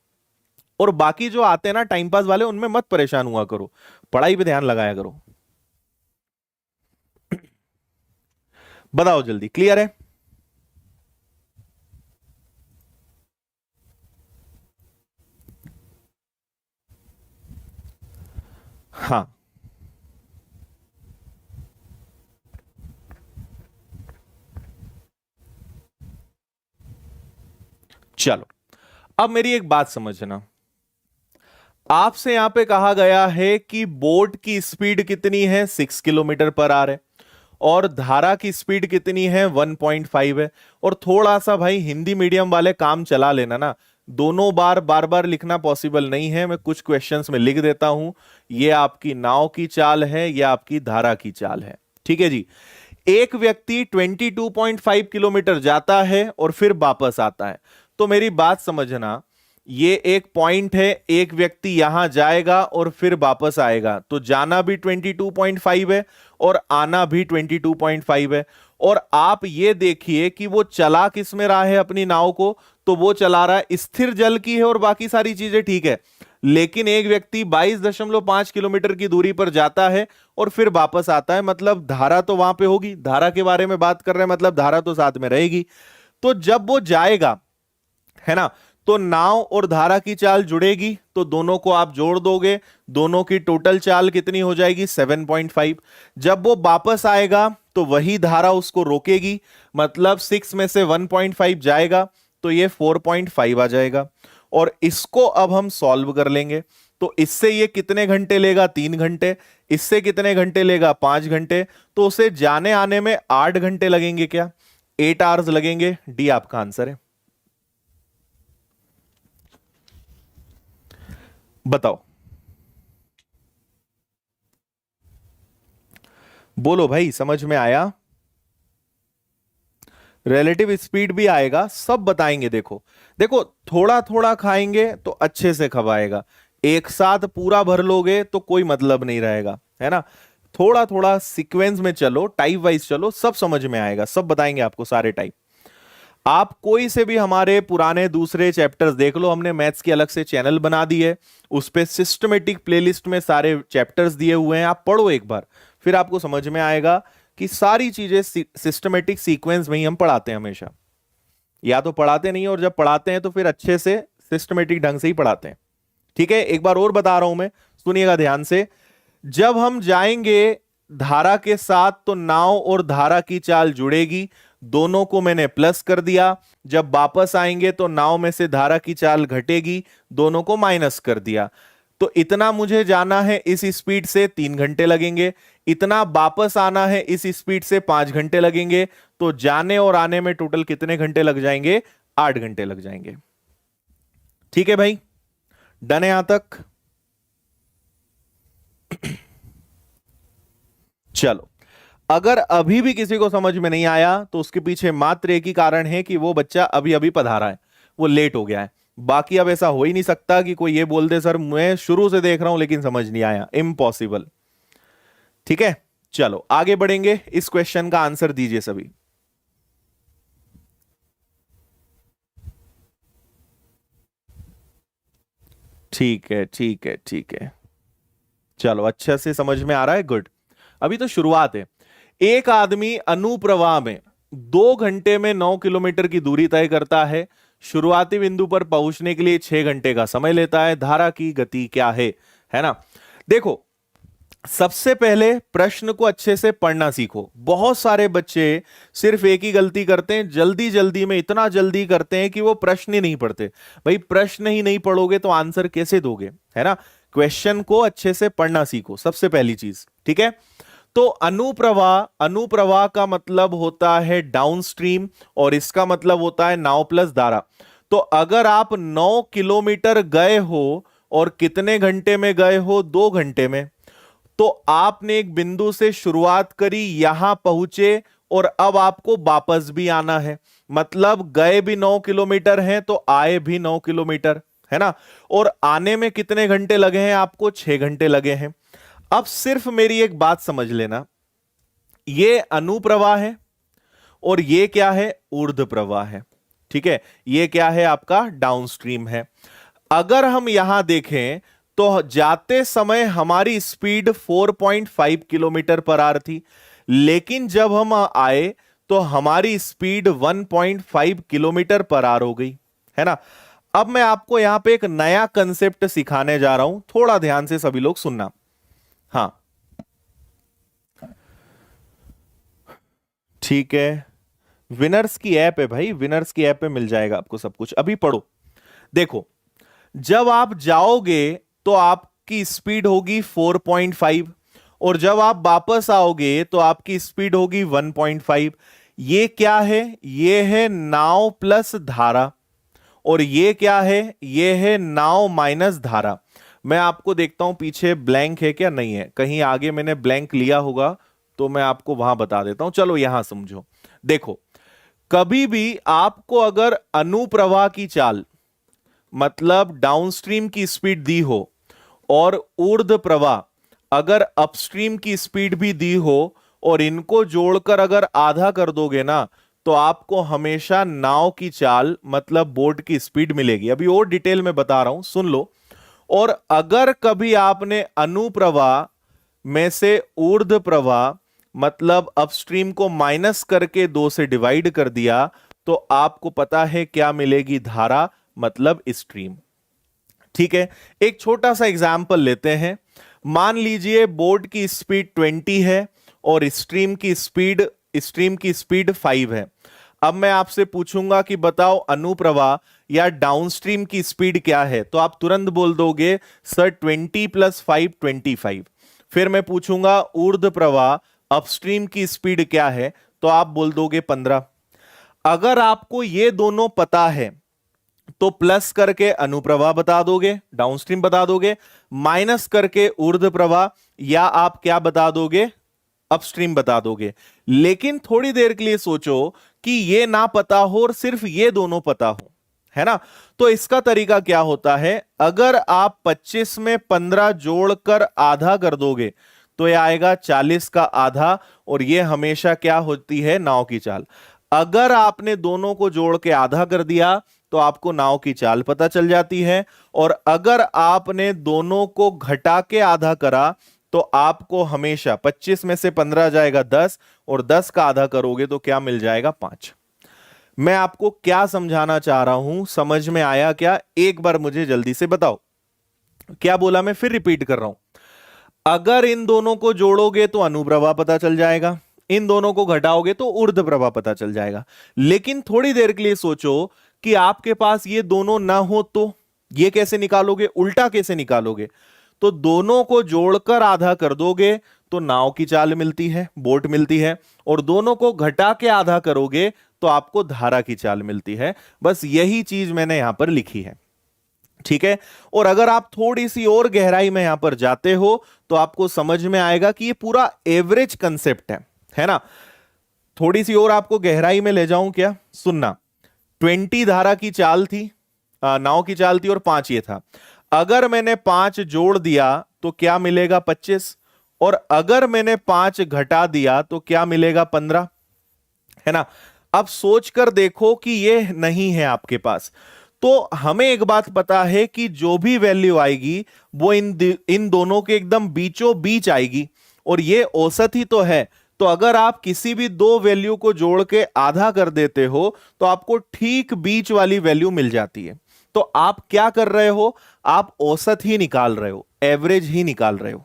और बाकी जो आते हैं ना टाइम पास वाले, उनमें मत परेशान हुआ करो, पढ़ाई पे ध्यान लगाया करो। बताओ जल्दी, क्लियर है? हाँ, चलो अब मेरी एक बात समझना। आपसे यहां पे कहा गया है कि बोट की स्पीड कितनी है, 6 किलोमीटर पर आवर है, और धारा की स्पीड कितनी है, 1.5 है। और थोड़ा सा भाई हिंदी मीडियम वाले काम चला लेना ना, दोनों बार बार बार लिखना पॉसिबल नहीं है। मैं कुछ क्वेश्चंस में लिख देता हूं, ये आपकी नाव की चाल है, ये आपकी धारा की चाल है, ठीक है जी। एक व्यक्ति 22.5 किलोमीटर जाता है और फिर वापस आता है। तो मेरी बात समझना, ये एक पॉइंट है, एक व्यक्ति यहां जाएगा और फिर वापस आएगा, तो जाना भी 22.5 है और आना भी 22.5 है। और आप ये देखिए कि वो चला किस में रहा है अपनी नाव को, तो वो चला रहा है स्थिर जल की है, और बाकी सारी चीजें ठीक है। लेकिन एक व्यक्ति 22.5 किलोमीटर की दूरी पर जाता है और फिर वापस आता है, मतलब धारा तो वहां पे होगी, धारा के बारे में बात कर रहे हैं, मतलब धारा तो साथ में रहेगी। तो जब वो जाएगा, है ना, तो नाव और धारा की चाल जुड़ेगी, तो दोनों को आप जोड़ दोगे, दोनों की टोटल चाल कितनी हो जाएगी, 7.5। जब वो वापस आएगा तो वही धारा उसको रोकेगी, मतलब 6 में से 1.5 जाएगा, तो ये 4.5 आ जाएगा। और इसको अब हम सॉल्व कर लेंगे, तो इससे ये कितने घंटे लेगा, 3 घंटे, इससे कितने घंटे लेगा, 5 घंटे, तो उसे जाने आने में 8 घंटे लगेंगे, क्या 8 आवर्स लगेंगे। डी आपका आंसर है। बताओ, बोलो भाई, समझ में आया? रिलेटिव स्पीड भी आएगा, सब बताएंगे। देखो देखो, थोड़ा थोड़ा खाएंगे तो अच्छे से खवाएगा, एक साथ पूरा भर लोगे तो कोई मतलब नहीं रहेगा, है ना। थोड़ा थोड़ा सीक्वेंस में चलो, टाइप वाइज चलो, सब समझ में आएगा, सब बताएंगे आपको सारे टाइप। आप कोई से भी हमारे पुराने दूसरे चैप्टर्स देख लो, हमने मैथ्स की अलग से चैनल बना दी है, उस पे सिस्टमेटिक प्लेलिस्ट में सारे चैप्टर्स दिए हुए हैं, आप पढ़ो एक बार, फिर आपको समझ में आएगा कि सारी चीजें सिस्टमेटिक सीक्वेंस में ही हम पढ़ाते हैं हमेशा। या तो पढ़ाते नहीं, और जब पढ़ाते हैं तो फिर अच्छे से सिस्टमेटिक ढंग से ही पढ़ाते हैं, ठीक है। एक बार और बता रहा हूं मैं, सुनिएगा ध्यान से। जब हम जाएंगे धारा के साथ, तो नाव और धारा की चाल जुड़ेगी, दोनों को मैंने प्लस कर दिया। जब वापस आएंगे तो नाव में से धारा की चाल घटेगी, दोनों को माइनस कर दिया। तो इतना मुझे जाना है इस स्पीड से, 3 घंटे लगेंगे, इतना वापस आना है इस स्पीड से, 5 घंटे लगेंगे। तो जाने और आने में टोटल कितने घंटे लग जाएंगे, 8 घंटे लग जाएंगे। ठीक है भाई, डन है यहां तक? चलो, अगर अभी भी किसी को समझ में नहीं आया तो उसके पीछे मात्र एक ही कारण है कि वो बच्चा अभी अभी पधारा है, वो लेट हो गया है। बाकी अब ऐसा हो ही नहीं सकता कि कोई ये बोल दे सर मैं शुरू से देख रहा हूं लेकिन समझ नहीं आया, इम्पॉसिबल। ठीक है, चलो आगे बढ़ेंगे, इस क्वेश्चन का आंसर दीजिए सभी। ठीक है ठीक है ठीक है, चलो अच्छे से समझ में आ रहा है, गुड। अभी तो शुरुआत है। एक आदमी अनुप्रवाह में 2 घंटे में 9 किलोमीटर की दूरी तय करता है, शुरुआती बिंदु पर पहुंचने के लिए 6 घंटे का समय लेता है, धारा की गति क्या है ना। देखो, सबसे पहले प्रश्न को अच्छे से पढ़ना सीखो। बहुत सारे बच्चे सिर्फ एक ही गलती करते हैं, जल्दी जल्दी में इतना जल्दी करते हैं कि वो प्रश्न ही नहीं पढ़ते। भाई प्रश्न ही नहीं पढ़ोगे तो आंसर कैसे दोगे, है ना। क्वेश्चन को अच्छे से पढ़ना सीखो, सबसे पहली चीज, ठीक है। तो अनुप्रवाह, अनुप्रवाह का मतलब होता है डाउनस्ट्रीम और इसका मतलब होता है नाव प्लस धारा। तो अगर आप 9 किलोमीटर गए हो और कितने घंटे में गए हो, 2 घंटे में, तो आपने एक बिंदु से शुरुआत करी, यहां पहुंचे और अब आपको वापस भी आना है, मतलब गए भी 9 किलोमीटर हैं तो आए भी 9 किलोमीटर, है ना। और आने में कितने घंटे लगे हैं आपको, 6 घंटे लगे हैं। अब सिर्फ मेरी एक बात समझ लेना, ये अनुप्रवाह है और ये क्या है, ऊर्ध्व प्रवाह है, ठीक है। ये क्या है, आपका डाउनस्ट्रीम है। अगर हम यहां देखें तो जाते समय हमारी स्पीड 4.5 किलोमीटर पर आवर थी, लेकिन जब हम आए तो हमारी स्पीड 1.5 किलोमीटर पर आवर हो गई, है ना। अब मैं आपको यहां पे एक नया कंसेप्ट सिखाने जा रहा हूं, थोड़ा ध्यान से सभी लोग सुनना। हाँ, ठीक है, विनर्स की ऐप है भाई, विनर्स की ऐप पे मिल जाएगा आपको सब कुछ। अभी पढ़ो, देखो, जब आप जाओगे तो आपकी स्पीड होगी 4.5 और जब आप वापस आओगे तो आपकी स्पीड होगी 1.5। ये क्या है, ये है नाव प्लस धारा, और ये क्या है, ये है नाव माइनस धारा। मैं आपको देखता हूं पीछे ब्लैंक है क्या, नहीं है, कहीं आगे मैंने ब्लैंक लिया होगा तो मैं आपको वहां बता देता हूं। चलो यहां समझो, देखो, कभी भी आपको अगर अनुप्रवाह की चाल, मतलब डाउनस्ट्रीम की स्पीड दी हो और ऊर्ध्व प्रवाह अगर अपस्ट्रीम की स्पीड भी दी हो और इनको जोड़कर अगर आधा कर दोगे ना, तो आपको हमेशा नाव की चाल मतलब बोट की स्पीड मिलेगी। अभी और डिटेल में बता रहा हूं, सुन लो। और अगर कभी आपने अनुप्रवाह में से ऊर्ध्व प्रवाह मतलब अपस्ट्रीम को माइनस करके 2 से डिवाइड कर दिया, तो आपको पता है क्या मिलेगी, धारा मतलब स्ट्रीम, ठीक है। एक छोटा सा एग्जाम्पल लेते हैं। मान लीजिए बोट की स्पीड 20 है और स्ट्रीम की स्पीड 5 है। अब मैं आपसे पूछूंगा कि बताओ अनुप्रवाह या डाउनस्ट्रीम की स्पीड क्या है, तो आप तुरंत बोल दोगे सर 20 + 5 25। फिर मैं पूछूंगा ऊर्ध्व प्रवाह अपस्ट्रीम की स्पीड क्या है, तो आप बोल दोगे 15। अगर आपको ये दोनों पता है तो प्लस करके अनुप्रवाह बता दोगे, डाउनस्ट्रीम बता दोगे, माइनस करके ऊर्ध्व प्रवाह, या आप क्या बता दोगे, अपस्ट्रीम बता दोगे। लेकिन थोड़ी देर के लिए सोचो कि ये ना पता हो और सिर्फ ये दोनों पता हो, है ना। तो इसका तरीका क्या होता है, अगर आप 25 में 15 जोड़कर आधा कर दोगे तो ये आएगा 40 का आधा, और ये हमेशा क्या होती है, नाव की चाल। अगर आपने दोनों को जोड़ के आधा कर दिया तो आपको नाव की चाल पता चल जाती है, और अगर आपने दोनों को घटा के आधा करा तो आपको हमेशा 25 में से 15 जाएगा 10, और 10 का आधा करोगे तो क्या मिल जाएगा, 5। मैं आपको क्या समझाना चाह रहा हूं, समझ में आया क्या, एक बार मुझे जल्दी से बताओ। क्या बोला, मैं फिर रिपीट कर रहा हूं। अगर इन दोनों को जोड़ोगे तो अनुप्रवाह पता चल जाएगा, इन दोनों को घटाओगे तो ऊर्ध्व प्रवाह पता चल जाएगा। लेकिन थोड़ी देर के लिए सोचो कि आपके पास ये दोनों ना हो तो ये कैसे निकालोगे, उल्टा कैसे निकालोगे। तो दोनों को जोड़कर आधा कर दोगे तो नाव की चाल मिलती है, बोट मिलती है, और दोनों को घटा के आधा करोगे तो आपको धारा की चाल मिलती है। बस यही चीज मैंने यहां पर लिखी है, ठीक है। और अगर आप थोड़ी सी और गहराई में यहां पर जाते हो तो आपको समझ में आएगा कि ये पूरा एवरेज कंसेप्ट है ना। थोड़ी सी और आपको गहराई में ले जाऊं क्या, सुनना। 20 धारा की चाल थी, नाव की चाल थी, और 5 ये था। अगर मैंने 5 जोड़ दिया तो क्या मिलेगा, 25, और अगर मैंने 5 घटा दिया तो क्या मिलेगा, 15, है ना। अब सोचकर देखो कि ये नहीं है आपके पास, तो हमें एक बात पता है कि जो भी वैल्यू आएगी वो इन दोनों के एकदम बीचों बीच आएगी, और ये औसत ही तो है। तो अगर आप किसी भी दो वैल्यू को जोड़ के आधा कर देते हो तो आपको ठीक बीच वाली वैल्यू मिल जाती है। तो आप क्या कर रहे हो, आप औसत ही निकाल रहे हो, एवरेज ही निकाल रहे हो,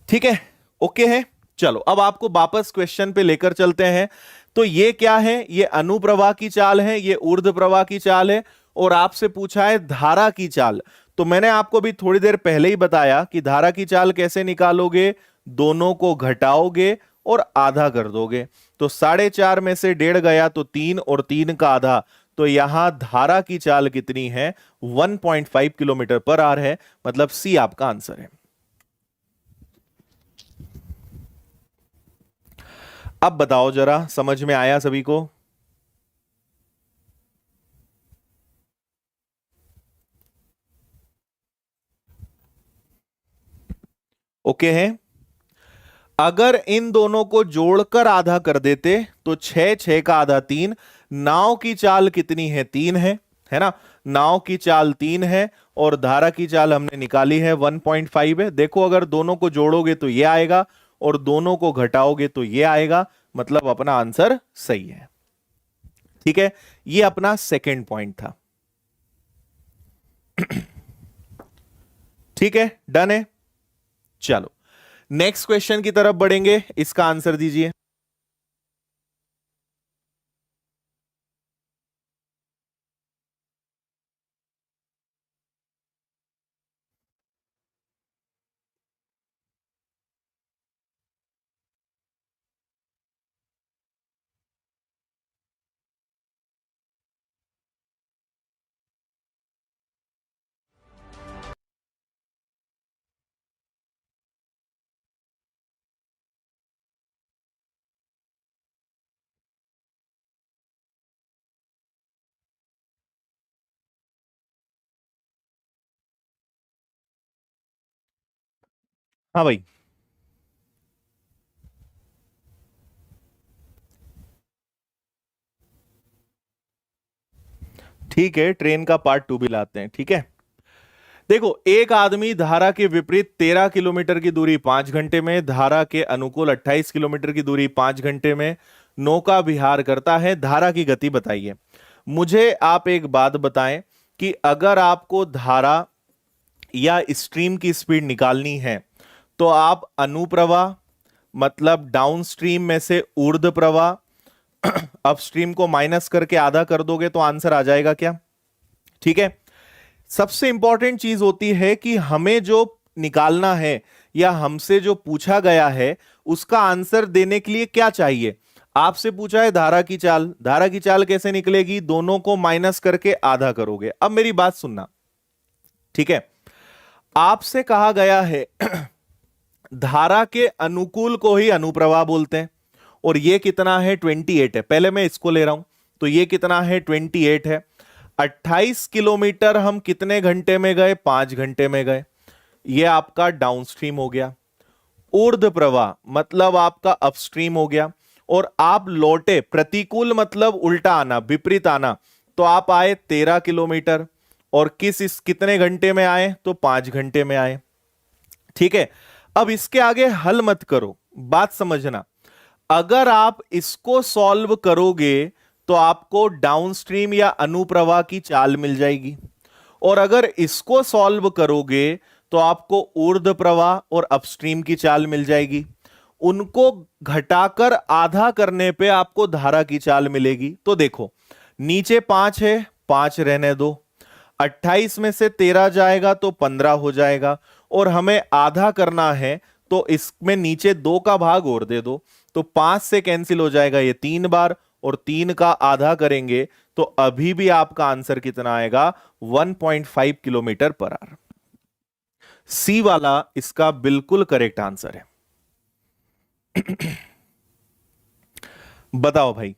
ठीक है, ओके है। चलो अब आपको वापस क्वेश्चन पे लेकर चलते हैं। तो ये क्या है, ये अनुप्रवाह की चाल है, ये ऊर्ध्व प्रवाह की चाल है, और आपसे पूछा है धारा की चाल। तो मैंने आपको भी थोड़ी देर पहले ही बताया कि धारा की चाल कैसे निकालोगे, दोनों को घटाओगे और आधा कर दोगे। तो 4.5 में से 1.5 गया तो 3 और 3 का आधा, तो यहां धारा की चाल कितनी है? 1.5 किलोमीटर पर आवर है, मतलब सी आपका आंसर है। अब बताओ जरा, समझ में आया सभी को? ओके है। अगर इन दोनों को जोड़कर आधा कर देते तो 6, 6 का आधा 3। नाव की चाल कितनी है? 3 है ना? नाव की चाल 3 है और धारा की चाल हमने निकाली है 1.5 है। देखो, अगर दोनों को जोड़ोगे तो ये आएगा और दोनों को घटाओगे तो ये आएगा, मतलब अपना आंसर सही है। ठीक है, ये अपना सेकंड पॉइंट था। ठीक है, डन है। चलो नेक्स्ट क्वेश्चन की तरफ बढ़ेंगे, इसका आंसर दीजिए। हाँ भाई। ठीक है, ट्रेन का पार्ट 2 भी लाते हैं। ठीक है, देखो, एक आदमी धारा के विपरीत 13 किलोमीटर की दूरी 5 घंटे में, धारा के अनुकूल 28 किलोमीटर की दूरी 5 घंटे में नौका विहार करता है। धारा की गति बताइए। मुझे आप एक बात बताएं कि अगर आपको धारा या स्ट्रीम की स्पीड निकालनी है तो आप अनुप्रवाह, मतलब डाउनस्ट्रीम में से ऊर्ध्व प्रवाह, अपस्ट्रीम को माइनस करके आधा कर दोगे तो आंसर आ जाएगा क्या? ठीक है, सबसे इंपॉर्टेंट चीज होती है कि हमें जो निकालना है या हमसे जो पूछा गया है उसका आंसर देने के लिए क्या चाहिए। आपसे पूछा है धारा की चाल, धारा की चाल कैसे निकलेगी? दोनों को माइनस करके आधा करोगे। अब मेरी बात सुनना, ठीक है? आपसे कहा गया है धारा के अनुकूल को ही अनुप्रवाह बोलते हैं, और ये कितना है? 28 है। पहले मैं इसको ले रहा हूं, तो ये कितना है? 28 है। 28 किलोमीटर हम कितने घंटे में गए? 5 घंटे में गए। ये आपका डाउनस्ट्रीम हो गया। ऊर्ध्व प्रवाह मतलब आपका अपस्ट्रीम हो गया। और आप लौटे, प्रतिकूल मतलब उल्टा आना, विपरीत आना, तो आप आए 13 किलोमीटर। और कितने घंटे में आए? तो 5 घंटे में आए। ठीक है, अब इसके आगे हल मत करो, बात समझना। अगर आप इसको सॉल्व करोगे तो आपको डाउनस्ट्रीम या अनुप्रवाह की चाल मिल जाएगी, और अगर इसको सॉल्व करोगे तो आपको ऊर्ध्व प्रवाह और अपस्ट्रीम की चाल मिल जाएगी। उनको घटाकर आधा करने पे आपको धारा की चाल मिलेगी। तो देखो, नीचे 5 है, 5 रहने दो। 28 में से 13 जाएगा तो 15 हो जाएगा, और हमें आधा करना है तो इसमें नीचे 2 का भाग और दे दो, तो 5 से कैंसिल हो जाएगा ये 3 बार, और 3 का आधा करेंगे तो अभी भी आपका आंसर कितना आएगा? 1.5 किलोमीटर पर आवर। सी वाला इसका बिल्कुल करेक्ट आंसर है। बताओ भाई,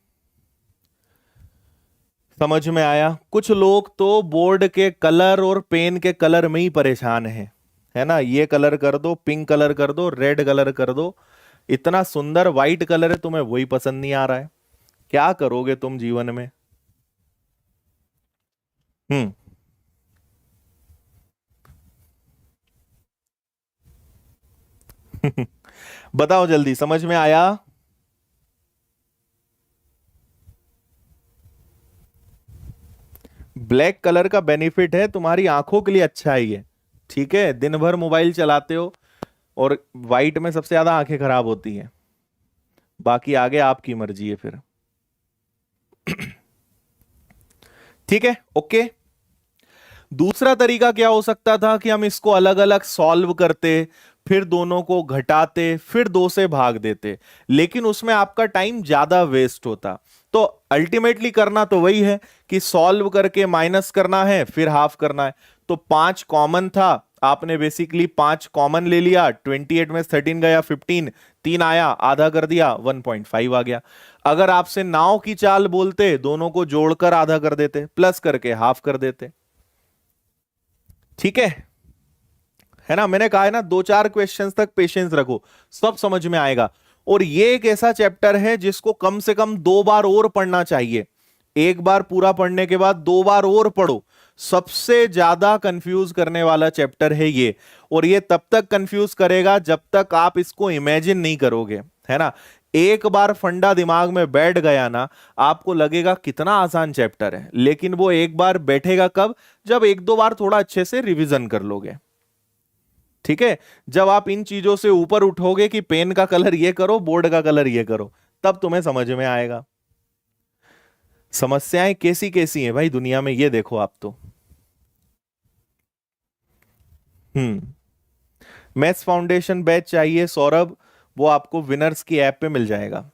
समझ में आया? कुछ लोग तो बोर्ड के कलर और पेन के कलर में ही परेशान हैं, है ना? ये कलर कर दो, पिंक कलर कर दो, रेड कलर कर दो। इतना सुंदर व्हाइट कलर है, तुम्हें वही पसंद नहीं आ रहा है। क्या करोगे तुम जीवन में? हम्म। बताओ जल्दी, समझ में आया? ब्लैक कलर का बेनिफिट है, तुम्हारी आंखों के लिए अच्छा ही है। ठीक है, दिन भर मोबाइल चलाते हो और व्हाइट में सबसे ज्यादा आंखें खराब होती हैं। बाकी आगे आपकी मर्जी है फिर। ठीक है, ओके। दूसरा तरीका क्या हो सकता था कि हम इसको अलग अलग सॉल्व करते, फिर दोनों को घटाते, फिर दो से भाग देते, लेकिन उसमें आपका टाइम ज्यादा वेस्ट होता। तो अल्टीमेटली करना तो वही है कि सॉल्व करके माइनस करना है, फिर हाफ करना है। तो 5 कॉमन था, आपने बेसिकली 5 कॉमन ले लिया, 28 में 13 गया 15, 3 आया, आधा कर दिया 1.5 आ गया। अगर आपसे नाव की चाल बोलते, दोनों को जोड़कर आधा कर देते, प्लस करके हाफ कर देते। ठीक है ना, मैंने कहा है ना, 2-4 क्वेश्चंस तक पेशेंस रखो, सब समझ में आएगा। और ये एक ऐसा चैप्टर है जिसको कम से कम 2 बार और पढ़ना चाहिए। एक बार पूरा पढ़ने के बाद 2 बार और पढ़ो। सबसे ज्यादा कंफ्यूज करने वाला चैप्टर है ये। और ये तब तक कंफ्यूज करेगा जब तक आप इसको इमेजिन नहीं करोगे, है ना। एक बार फंडा दिमाग में बैठ गया ना, आपको लगेगा कितना आसान चैप्टर है, लेकिन वो एक बार बैठेगा कब? जब 1-2 बार थोड़ा अच्छे से रिवीजन कर लोगे। ठीक है, जब आप इन चीजों से ऊपर उठोगे कि पेन का कलर ये करो, बोर्ड का कलर ये करो, तब तुम्हें समझ में आएगा। समस्याएं कैसी कैसी हैं भाई दुनिया में, ये देखो आप तो। हम्म। मैथ्स फाउंडेशन बैच चाहिए सौरभ? वो आपको विनर्स की ऐप पे मिल जाएगा।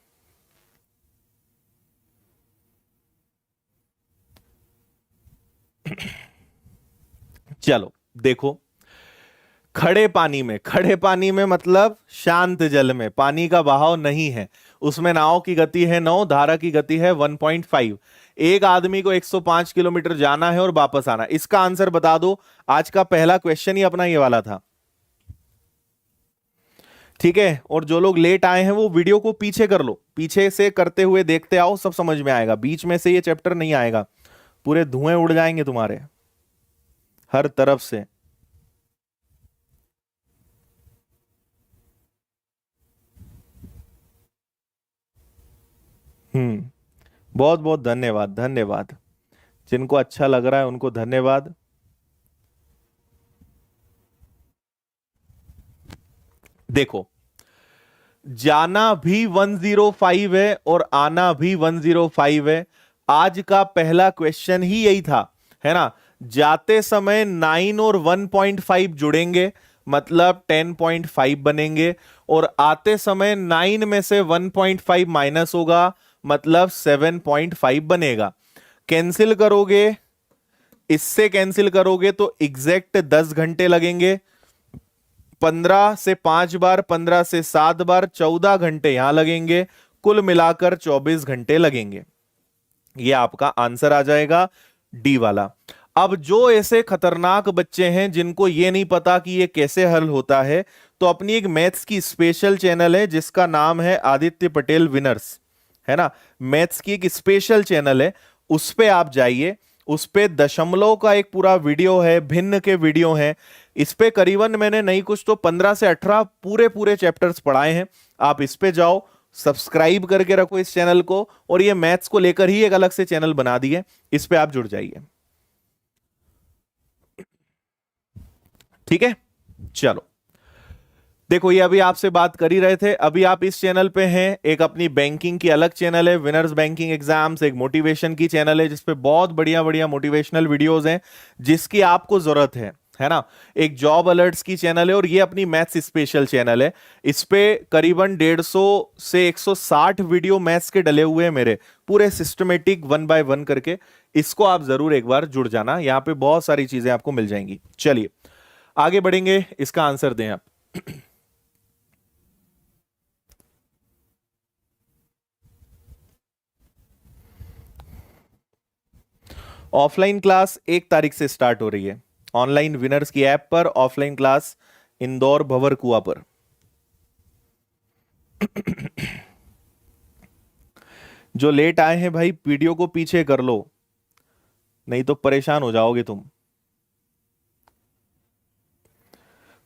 चलो देखो, खड़े पानी में मतलब शांत जल में, पानी का बहाव नहीं है, उसमें नाव की गति है 9, धारा की गति है 1.5। एक आदमी को 105 किलोमीटर जाना है और वापस आना। इसका आंसर बता दो। आज का पहला क्वेश्चन ही अपना ये वाला था। ठीक है, और जो लोग लेट आए हैं वो वीडियो को पीछे कर लो, पीछे से करते हुए देखते आओ, सब समझ में आएगा। बीच में से ये चैप्टर नहीं आएगा, पूरे धुएं उड़ जाएंगे तुम्हारे हर तरफ से। बहुत बहुत धन्यवाद, धन्यवाद। जिनको अच्छा लग रहा है उनको धन्यवाद। देखो, जाना भी 105 है और आना भी 105 है। आज का पहला क्वेश्चन ही यही था, है ना। जाते समय 9 और 1.5 जुड़ेंगे, मतलब 10.5 बनेंगे। और आते समय 9 में से 1.5 माइनस होगा, मतलब 7.5 बनेगा। कैंसिल करोगे, इससे कैंसिल करोगे तो एग्जैक्ट 10 घंटे लगेंगे। 15 से 5 बार, 15 से 7 बार, 14 घंटे यहां लगेंगे। कुल मिलाकर 24 घंटे लगेंगे। ये आपका आंसर आ जाएगा, डी वाला। अब जो ऐसे खतरनाक बच्चे हैं जिनको ये नहीं पता कि ये कैसे हल होता है, तो अपनी एक मैथ्स की स्पेशल चैनल है जिसका नाम है आदित्य पटेल विनर्स, है ना। मैथ्स की एक स्पेशल चैनल है, उस पे आप जाइए। उस पे दशमलव का एक पूरा वीडियो है, भिन्न के वीडियो हैं। इस पे करीबन मैंने नहीं कुछ तो 15 से 18 पूरे पूरे चैप्टर्स पढ़ाए हैं। आप इस पे जाओ, सब्सक्राइब करके रखो इस चैनल को, और ये मैथ्स को लेकर ही एक अलग से चैनल बना दिए, इस पे आप जुड़ जाइए। ठीक है, चलो। देखो, ये अभी आपसे बात कर ही रहे थे, अभी आप इस चैनल पे हैं। एक अपनी बैंकिंग की अलग चैनल है, विनर्स बैंकिंग एग्जाम्स। एक मोटिवेशन की चैनल है जिसपे बहुत बढ़िया बढ़िया मोटिवेशनल वीडियोस हैं जिसकी आपको जरूरत है ना। एक जॉब अलर्ट्स की चैनल है, और ये अपनी मैथ्स स्पेशल चैनल है। इस पे करीबन 150 से 160 वीडियो मैथ्स के डले हुए हैं मेरे, पूरे सिस्टमेटिक 1 बाय 1 करके। इसको आप जरूर एक बार जुड़ जाना, यहां पे बहुत सारी चीजें आपको मिल जाएंगी। चलिए आगे बढ़ेंगे, इसका आंसर दें आप। ऑफलाइन क्लास 1 तारीख से स्टार्ट हो रही है, ऑनलाइन विनर्स की ऐप पर। ऑफलाइन क्लास इंदौर भवर कुआ पर। जो लेट आए हैं भाई, वीडियो को पीछे कर लो, नहीं तो परेशान हो जाओगे तुम।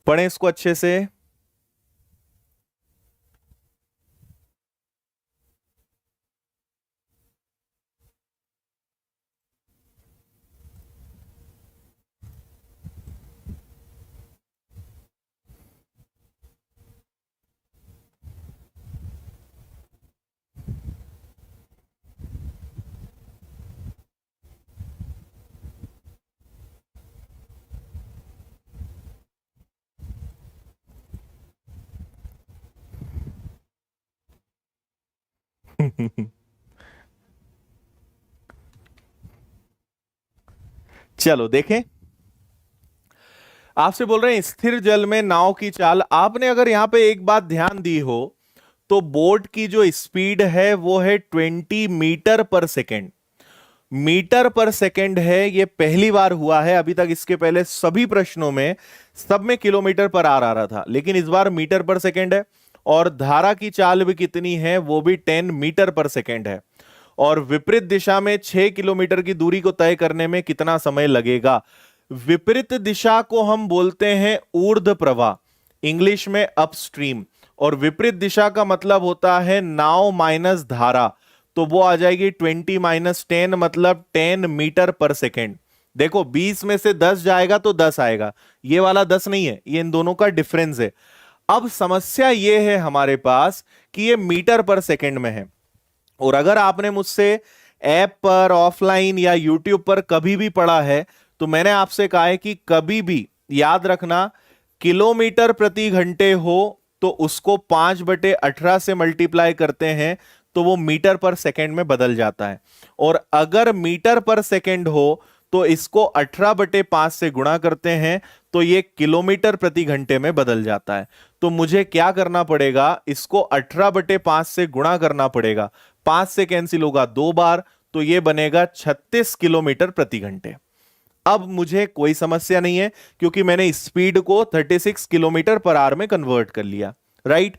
पढ़ें इसको अच्छे से। चलो देखें, आपसे बोल रहे हैं स्थिर जल में नाव की चाल। आपने अगर यहां पे एक बात ध्यान दी हो तो बोट की जो स्पीड है वो है 20 मीटर पर सेकेंड। मीटर पर सेकेंड है, ये पहली बार हुआ है। अभी तक इसके पहले सभी प्रश्नों में सब में किलोमीटर पर आर आ रहा था, लेकिन इस बार मीटर पर सेकेंड है। और धारा की चाल भी कितनी है, वो भी 10 मीटर पर सेकेंड है। और विपरीत दिशा में 6 किलोमीटर की दूरी को तय करने में कितना समय लगेगा। विपरीत दिशा को हम बोलते हैं ऊर्ध्व प्रवाह, इंग्लिश में अपस्ट्रीम। और विपरीत दिशा का मतलब होता है नाव माइनस धारा, तो वो आ जाएगी 20 - 10 मतलब 10 मीटर पर सेकेंड। देखो 20 में से 10 जाएगा तो 10 आएगा, ये वाला 10 नहीं है, ये इन दोनों का डिफरेंस है। अब समस्या ये है हमारे पास कि ये मीटर पर सेकेंड में है। और अगर आपने मुझसे ऐप पर, ऑफलाइन या यूट्यूब पर कभी भी पढ़ा है तो मैंने आपसे कहा है कि कभी भी याद रखना, किलोमीटर प्रति घंटे हो तो उसको 5/18 से मल्टीप्लाई करते हैं तो वो मीटर पर सेकेंड में बदल जाता है। और अगर मीटर पर सेकेंड हो तो इसको 18/5 से गुणा करते हैं तो ये किलोमीटर प्रति घंटे में बदल जाता है। तो मुझे क्या करना पड़ेगा, इसको 18/5 से गुणा करना पड़ेगा। 5 से कैंसिल होगा 2 बार, तो ये बनेगा 36 किलोमीटर प्रति घंटे। अब मुझे कोई समस्या नहीं है क्योंकि मैंने स्पीड को 36 किलोमीटर पर आवर में कन्वर्ट कर लिया, राइट।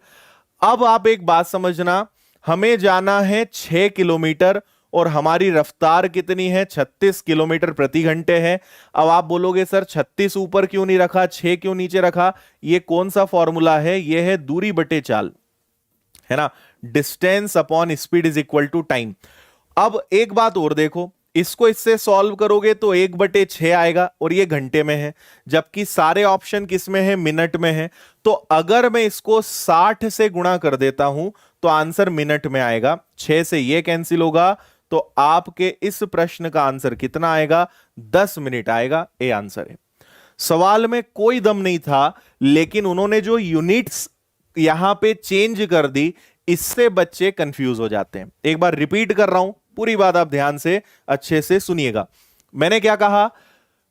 अब आप एक बात समझना, हमें जाना है 6 किलोमीटर और हमारी रफ्तार कितनी है, 36 किलोमीटर प्रति घंटे है। अब आप बोलोगे सर 36 ऊपर क्यों नहीं रखा, 6 क्यों नीचे रखा। ये कौन सा फॉर्मूला है, ये है दूरी बटे चाल, है ना। Distance upon speed is equal to time. अब एक बात और देखो, इसको इससे सॉल्व करोगे तो 1/6 आएगा और ये घंटे में है, जबकि सारे ऑप्शन किस में है, मिनट में है। तो अगर मैं इसको 60 से गुणा कर देता हूं तो आंसर मिनट में आएगा। 6 से ये कैंसिल होगा तो आपके इस प्रश्न का आंसर कितना आएगा, 10 मिनट आएगा। ये आंसर है। सवाल में कोई दम नहीं था, लेकिन उन्होंने जो यूनिट्स यहां पे चेंज कर दी, इससे बच्चे कंफ्यूज हो जाते हैं। एक बार रिपीट कर रहा हूं, पूरी बात आप ध्यान से अच्छे से सुनिएगा। मैंने क्या कहा,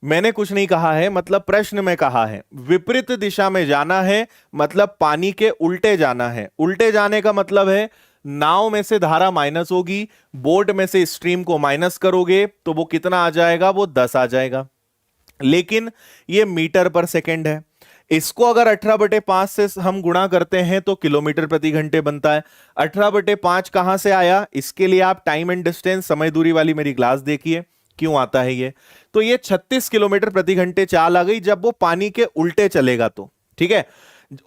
मैंने कुछ नहीं कहा है, मतलब प्रश्न में कहा है विपरीत दिशा में जाना है, मतलब पानी के उल्टे जाना है। उल्टे जाने का मतलब है नाव में से धारा माइनस होगी, बोट में से स्ट्रीम को माइनस करोगे तो वो कितना आ जाएगा, वो 10 आ जाएगा। लेकिन ये मीटर पर सेकेंड है, इसको अगर 18/5 से हम गुणा करते हैं तो किलोमीटर प्रति घंटे बनता है। 18/5 कहां से आया, इसके लिए आप टाइम एंड डिस्टेंस समय दूरी वाली मेरी क्लास देखिए क्यों आता है ये। तो ये 36 किलोमीटर प्रति घंटे चाल आ गई जब वो पानी के उल्टे चलेगा तो, ठीक है।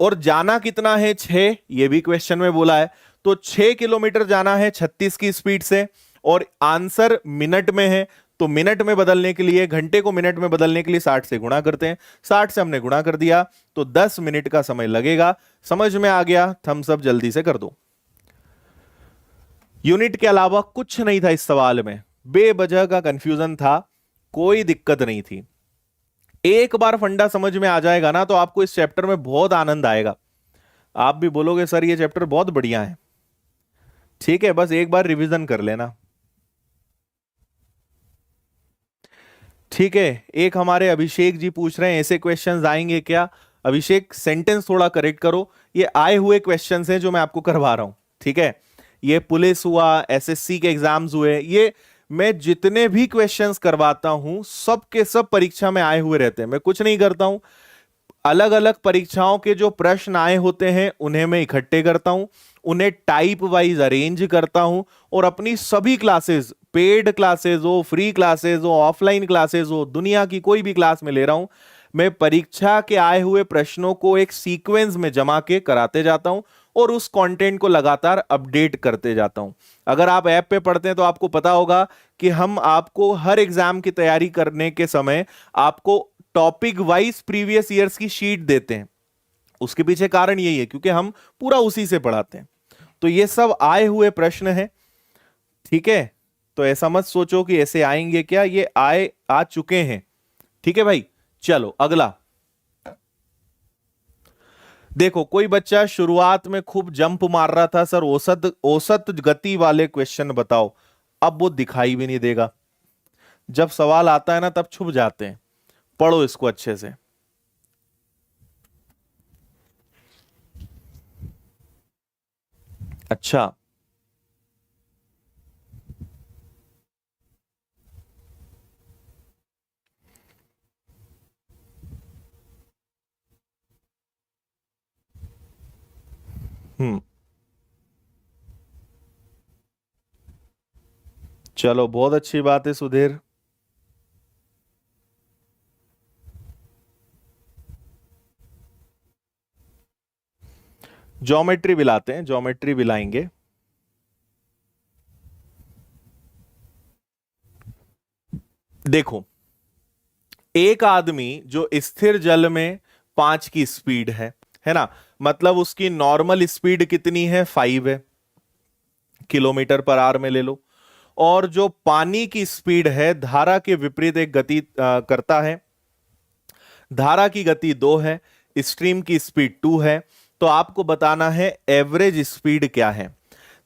और जाना कितना है, 6, ये भी क्वेश्चन में बोला है। तो 6 किलोमीटर जाना है 36 की स्पीड से, और आंसर मिनट में है। तो मिनट में बदलने के लिए, घंटे को मिनट में बदलने के लिए 60 से गुणा करते हैं। 60 से हमने गुणा कर दिया तो 10 मिनट का समय लगेगा। समझ में आ गया, थम्स अप जल्दी से कर दो। यूनिट के अलावा कुछ नहीं था इस सवाल में, बेवजह का कंफ्यूजन था, कोई दिक्कत नहीं थी। एक बार फंडा समझ में आ जाएगा ना तो आपको इस चैप्टर में बहुत आनंद आएगा। आप भी बोलोगे सर ये चैप्टर बहुत बढ़िया है। ठीक है, बस एक बार रिवीजन कर लेना। ठीक है, एक हमारे अभिषेक जी पूछ रहे हैं ऐसे क्वेश्चंस आएंगे क्या। अभिषेक सेंटेंस थोड़ा करेक्ट करो, ये आए हुए क्वेश्चंस हैं जो मैं आपको करवा रहा हूं। ठीक है, ये पुलिस हुआ, एसएससी के एग्जाम्स हुए, ये मैं जितने भी क्वेश्चंस करवाता हूं सब के सब परीक्षा में आए हुए रहते हैं। मैं कुछ नहीं करता हूं, अलग अलग परीक्षाओं के जो प्रश्न आए होते हैं उन्हें मैं इकट्ठे करता हूं, उन्हें टाइप वाइज अरेंज करता हूं, और अपनी सभी क्लासेस, पेड क्लासेस हो, फ्री क्लासेस हो, ऑफलाइन क्लासेस हो, दुनिया की कोई भी क्लास में ले रहा हूं, मैं परीक्षा के आए हुए प्रश्नों को एक सीक्वेंस में जमा के कराते जाता हूं और उस कंटेंट को लगातार अपडेट करते जाता हूं। अगर आप ऐप पे पढ़ते हैं तो आपको पता होगा कि हम आपको हर एग्जाम की तैयारी करने के समय आपको टॉपिक वाइज प्रीवियस ईयर्स की शीट देते हैं। उसके पीछे कारण यही है क्योंकि हम पूरा उसी से पढ़ाते हैं। तो ये सब आए हुए प्रश्न हैं, ठीक है। तो ऐसा मत सोचो कि ऐसे आएंगे क्या, ये आ चुके हैं। ठीक है भाई, चलो अगला। देखो कोई बच्चा शुरुआत में खूब जंप मार रहा था, सर औसत औसत गति वाले क्वेश्चन बताओ, अब वो दिखाई भी नहीं देगा। जब सवाल आता है ना तब छुप जाते हैं। पढ़ो इसको अच्छे से। अच्छा। हम्म। चलो बहुत अच्छी बात है सुधीर। ज्योमेट्री भी लाते हैं, ज्योमेट्री भी लाएंगे। देखो एक आदमी जो स्थिर जल में 5 की स्पीड है ना, मतलब उसकी नॉर्मल स्पीड कितनी है, 5 है, किलोमीटर पर आवर में ले लो। और जो पानी की स्पीड है, धारा के विपरीत एक गति करता है, धारा की गति 2 है, स्ट्रीम की स्पीड 2 है। तो आपको बताना है एवरेज स्पीड क्या है।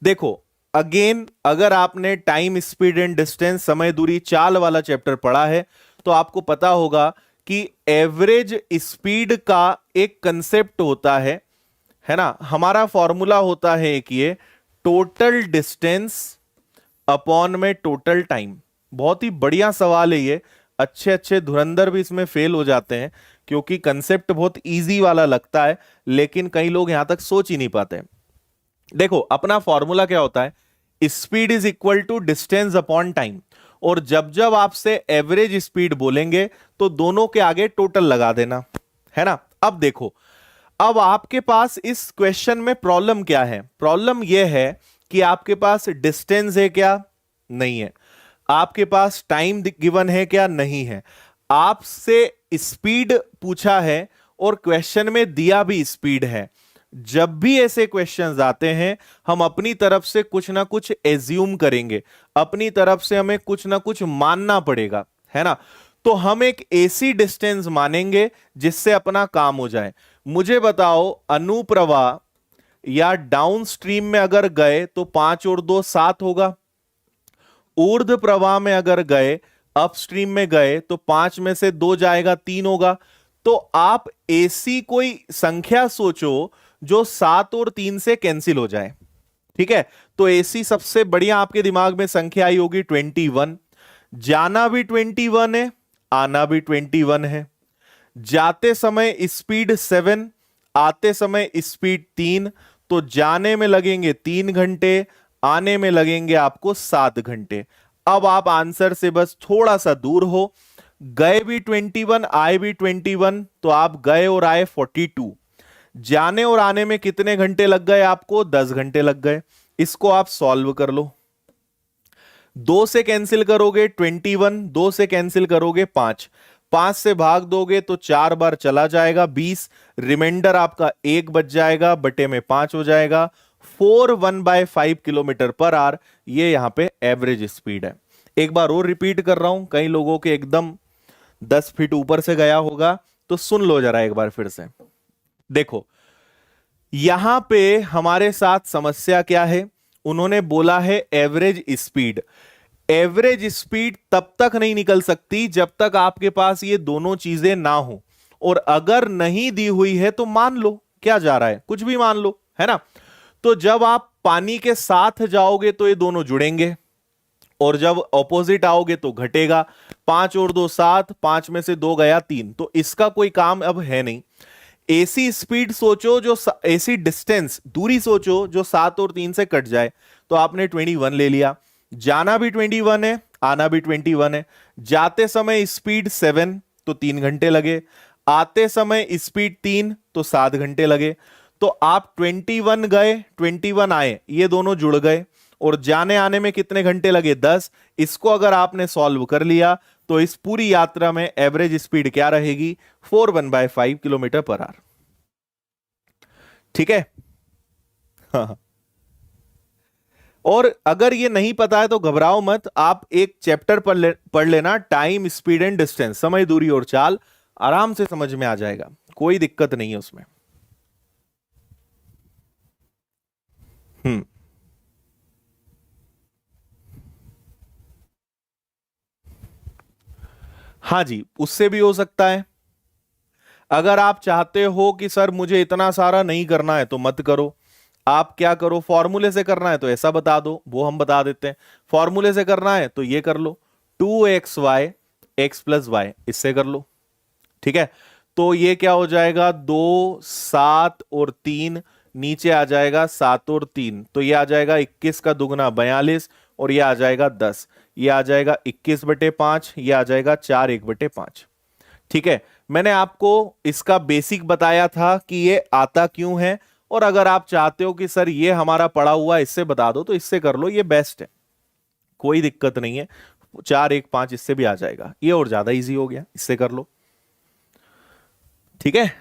देखो अगेन, अगर आपने टाइम स्पीड एंड डिस्टेंस, समय दूरी चाल वाला चैप्टर पढ़ा है तो आपको पता होगा कि एवरेज स्पीड का एक कंसेप्ट होता है ना। हमारा फॉर्मूला होता है एक, ये टोटल डिस्टेंस अपॉन में टोटल टाइम। बहुत ही बढ़िया सवाल है ये। अच्छे अच्छे धुरंधर भी इसमें फेल हो जाते हैं, क्योंकि कंसेप्ट बहुत इजी वाला लगता है, लेकिन कई लोग यहां तक सोच ही नहीं पाते। देखो अपना फॉर्मूला क्या होता है, speed is equal to distance upon time. और जब जब आपसे एवरेज स्पीड बोलेंगे तो दोनों के आगे टोटल लगा देना, है ना। अब देखो, अब आपके पास इस क्वेश्चन में प्रॉब्लम क्या है, प्रॉब्लम यह है कि आपके पास डिस्टेंस है क्या, नहीं है। आपके पास टाइम गिवन है क्या, नहीं है। आपसे स्पीड पूछा है और क्वेश्चन में दिया भी स्पीड है। जब भी ऐसे क्वेश्चंस आते हैं हम अपनी तरफ से कुछ ना कुछ एज्यूम करेंगे, अपनी तरफ से हमें कुछ ना कुछ मानना पड़ेगा, है ना। तो हम एक एसी डिस्टेंस मानेंगे जिससे अपना काम हो जाए। मुझे बताओ अनुप्रवाह या डाउन स्ट्रीम में अगर गए तो 5 और 2 7 होगा। ऊर्ध्व प्रवाह में अगर गए, अपस्ट्रीम में गए तो 5 में से 2 जाएगा, 3 होगा। तो आप ऐसी कोई संख्या सोचो जो 7 और 3 से कैंसिल हो जाए, ठीक है। तो ऐसी सबसे बढ़िया आपके दिमाग में संख्या आई होगी 21। जाना भी 21 है, आना भी 21 है। जाते समय स्पीड 7, आते समय स्पीड 3। तो जाने में लगेंगे 3 घंटे, आने में लगेंगे आपको 7 घंटे। अब आप आंसर से बस थोड़ा सा दूर हो, गए भी 21 आए भी 21, तो आप गए और आए 42। जाने और आने में कितने घंटे लग गए आपको, 10 घंटे लग गए। इसको आप सॉल्व कर लो। 2 से कैंसिल करोगे 21, 2 से कैंसिल करोगे 5, 5 से भाग दोगे तो 4 बार चला जाएगा 20, रिमाइंडर आपका 1 बच जाएगा, बटे में 5 हो जाएगा। 4 1/5 किलोमीटर पर आवर, ये यहां पे एवरेज स्पीड है। एक बार और रिपीट कर रहा हूं, कई लोगों के एकदम 10 फीट ऊपर से गया होगा, तो सुन लो जरा एक बार फिर से। देखो यहां पे हमारे साथ समस्या क्या है, उन्होंने बोला है एवरेज स्पीड। एवरेज स्पीड तब तक नहीं निकल सकती जब तक आपके पास ये दोनों चीजें ना हो। और अगर नहीं दी हुई है तो मान लो, क्या जा रहा है, कुछ भी मान लो, है ना। तो जब आप पानी के साथ जाओगे तो ये दोनों जुड़ेंगे, और जब ऑपोजिट आओगे तो घटेगा। 5 और 2 7, 5 में से 2 गया 3, तो इसका कोई काम अब है नहीं। एसी स्पीड सोचो, जो एसी डिस्टेंस दूरी सोचो जो 7 और 3 से कट जाए, तो आपने 21 ले लिया। जाना भी 21 है, आना भी 21 है। जाते समय स्पीड 7 तो 3 घंटे लगे, आते समय स्पीड 3 तो 7 घंटे लगे। तो आप 21 गए 21 आए, ये दोनों जुड़ गए, और जाने आने में कितने घंटे लगे, 10। इसको अगर आपने सॉल्व कर लिया तो इस पूरी यात्रा में एवरेज स्पीड क्या रहेगी, 4 1/5 किलोमीटर पर आवर। ठीक है। हाँ। और अगर ये नहीं पता है तो घबराओ मत, आप एक चैप्टर पढ़ लेना, टाइम स्पीड एंड डिस्टेंस, समय दूरी और चाल, आराम से समझ में आ जाएगा, कोई दिक्कत नहीं है उसमें। हम्म। हाँ जी, उससे भी हो सकता है। अगर आप चाहते हो कि सर मुझे इतना सारा नहीं करना है तो मत करो। आप क्या करो, फॉर्मूले से करना है तो ऐसा बता दो, वो हम बता देते हैं। फॉर्मूले से करना है तो ये कर लो, 2xy x प्लस वाई, इससे कर लो। ठीक है, तो ये क्या हो जाएगा, 2 7 और 3, नीचे आ जाएगा 7 और 3, तो ये आ जाएगा 21 का दुगना 42, और ये आ जाएगा 10। ये आ जाएगा 21/5, ये आ जाएगा 4 1/5। ठीक है, मैंने आपको इसका बेसिक बताया था कि ये आता क्यों है, और अगर आप चाहते हो कि सर ये हमारा पड़ा हुआ है इससे बता दो तो इससे कर लो, ये बेस्ट है, कोई दिक्कत नहीं है। 4 1 5 इससे भी आ जाएगा, ये और ज्यादा इजी हो गया, इससे कर लो। ठीक है,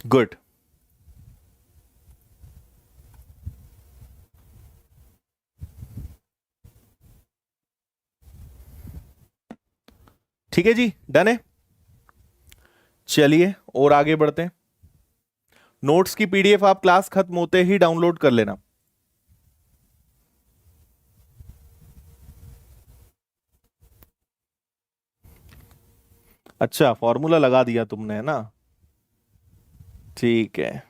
गुड। ठीक है जी, डन है। चलिए और आगे बढ़ते हैं। नोट्स की पीडीएफ आप क्लास खत्म होते ही डाउनलोड कर लेना। अच्छा, फॉर्मूला लगा दिया तुमने, है ना? ठीक है।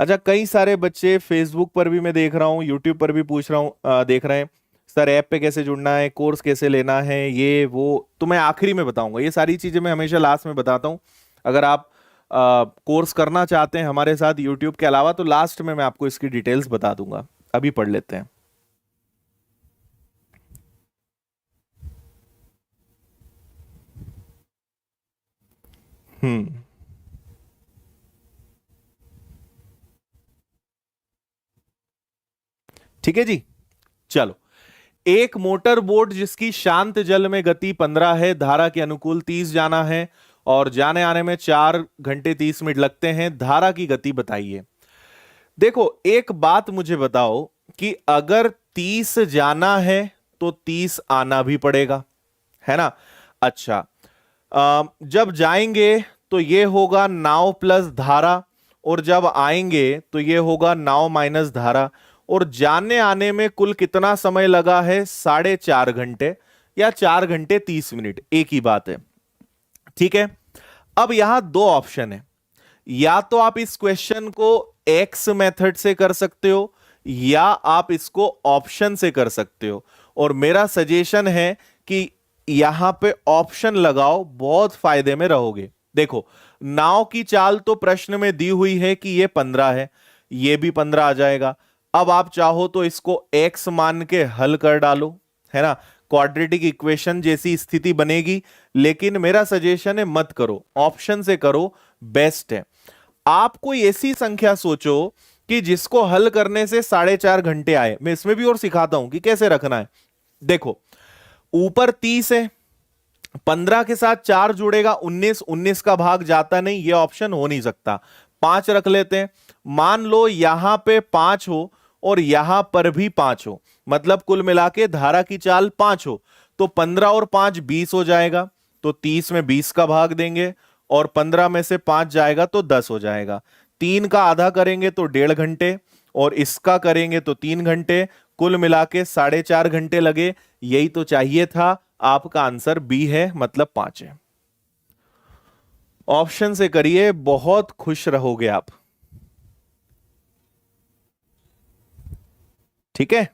अच्छा, कई सारे बच्चे फेसबुक पर भी मैं देख रहा हूँ, यूट्यूब पर भी पूछ रहा हूँ, देख रहे हैं सर ऐप पे कैसे जुड़ना है, कोर्स कैसे लेना है, ये वो तो मैं आखिरी में बताऊंगा। ये सारी चीजें मैं हमेशा लास्ट में बताता हूँ। अगर आप कोर्स करना चाहते हैं हमारे साथ यूट्यूब के अलावा, तो लास्ट में मैं आपको इसकी डिटेल्स बता दूंगा। अभी पढ़ लेते हैं। हम्म। ठीक है जी, चलो। एक मोटर बोट जिसकी शांत जल में गति 15 है, धारा के अनुकूल 30 जाना है, और जाने आने में 4 घंटे 30 मिनट लगते हैं, धारा की गति बताइए। देखो, एक बात मुझे बताओ कि अगर 30 जाना है तो 30 आना भी पड़ेगा, है ना? अच्छा, जब जाएंगे तो ये होगा नाव प्लस धारा, और जब आएंगे तो ये होगा नाव माइनस धारा, और जाने आने में कुल कितना समय लगा है, 4.5 घंटे या 4 घंटे 30 मिनट, एक ही बात है। ठीक है, अब यहां दो ऑप्शन है, या तो आप इस क्वेश्चन को एक्स मेथड से कर सकते हो, या आप इसको ऑप्शन से कर सकते हो, और मेरा सजेशन है कि यहां पे ऑप्शन लगाओ, बहुत फायदे में रहोगे। देखो, नाव की चाल तो प्रश्न में दी हुई है कि ये 15 है, ये भी 15 आ जाएगा। अब आप चाहो तो इसको एक्स मान के हल कर डालो, है ना? क्वाड्रेटिक इक्वेशन जैसी स्थिति बनेगी, लेकिन मेरा सजेशन है मत करो, ऑप्शन से करो, बेस्ट है। आप कोई ऐसी संख्या सोचो कि जिसको हल करने से 4.5 घंटे आए। मैं इसमें भी और सिखाता हूं कि कैसे रखना है। देखो, ऊपर 30 है, 15 के साथ 4 जुड़ेगा 19, 19 का भाग जाता नहीं, ये ऑप्शन हो नहीं सकता। 5 रख लेते हैं। मान लो यहां पे 5 हो और यहां पर भी 5 हो, मतलब कुल मिला के धारा की चाल 5 हो, तो 15 और 5 20 हो जाएगा, तो 30 में 20 का भाग देंगे, और 15 में से 5 जाएगा तो 10 हो जाएगा। 3 का आधा करेंगे तो 1.5 घंटे, और इसका करेंगे तो 3 घंटे, कुल मिला के 4.5 घंटे लगे। यही तो चाहिए था। आपका आंसर बी है, मतलब 5 है। ऑप्शन से करिए, बहुत खुश रहोगे आप। ठीक है,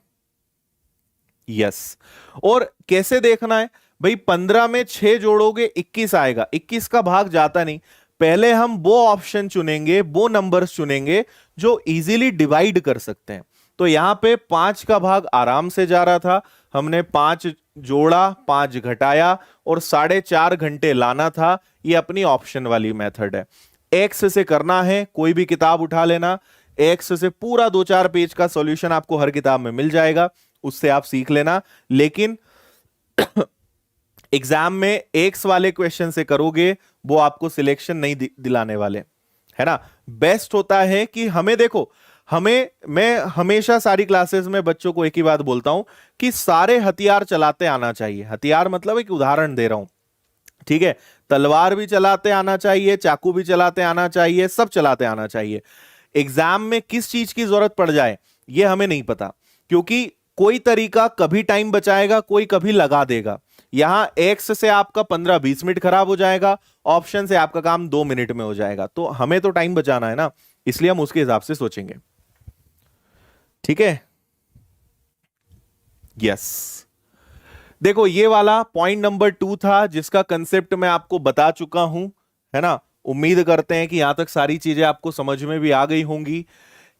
यस। और कैसे देखना है भाई, 15 में 6 जोड़ोगे 21 आएगा, 21 का भाग जाता नहीं। पहले हम वो ऑप्शन चुनेंगे, वो नंबर्स चुनेंगे जो इजीली डिवाइड कर सकते हैं। तो यहां पे 5 का भाग आराम से जा रहा था, हमने 5 जोड़ा, 5 घटाया, और 4.5 घंटे लाना था। ये अपनी ऑप्शन वाली मेथड है। एक्स से करना है, कोई भी किताब उठा लेना, एक्स से पूरा 2 4 पेज का सॉल्यूशन आपको हर किताब में मिल जाएगा, उससे आप सीख लेना। लेकिन एग्जाम में एक्स वाले क्वेश्चन से करोगे, वो आपको सिलेक्शन नहीं दिलाने वाले, है ना? बेस्ट होता है कि हमें, देखो, मैं हमेशा सारी क्लासेस में बच्चों को एक ही बात बोलता हूं कि सारे हथियार चलाते आना चाहिए। हथियार मतलब एक उदाहरण दे रहा हूं, ठीक है, तलवार भी चलाते आना चाहिए, चाकू भी चलाते आना चाहिए, सब चलाते आना चाहिए। एग्जाम में किस चीज की जरूरत पड़ जाए ये हमें नहीं पता, क्योंकि कोई तरीका कभी टाइम बचाएगा, कोई कभी लगा देगा। यहां एक्स से आपका 15-20 मिनट खराब हो जाएगा, ऑप्शन से आपका काम 2 मिनट में हो जाएगा। तो हमें तो टाइम बचाना है ना, इसलिए हम उसके हिसाब से सोचेंगे। ठीक है, यस। देखो ये वाला पॉइंट नंबर 2 था, जिसका कंसेप्ट मैं आपको बता चुका हूं, है ना। उम्मीद करते हैं कि यहां तक सारी चीजें आपको समझ में भी आ गई होंगी।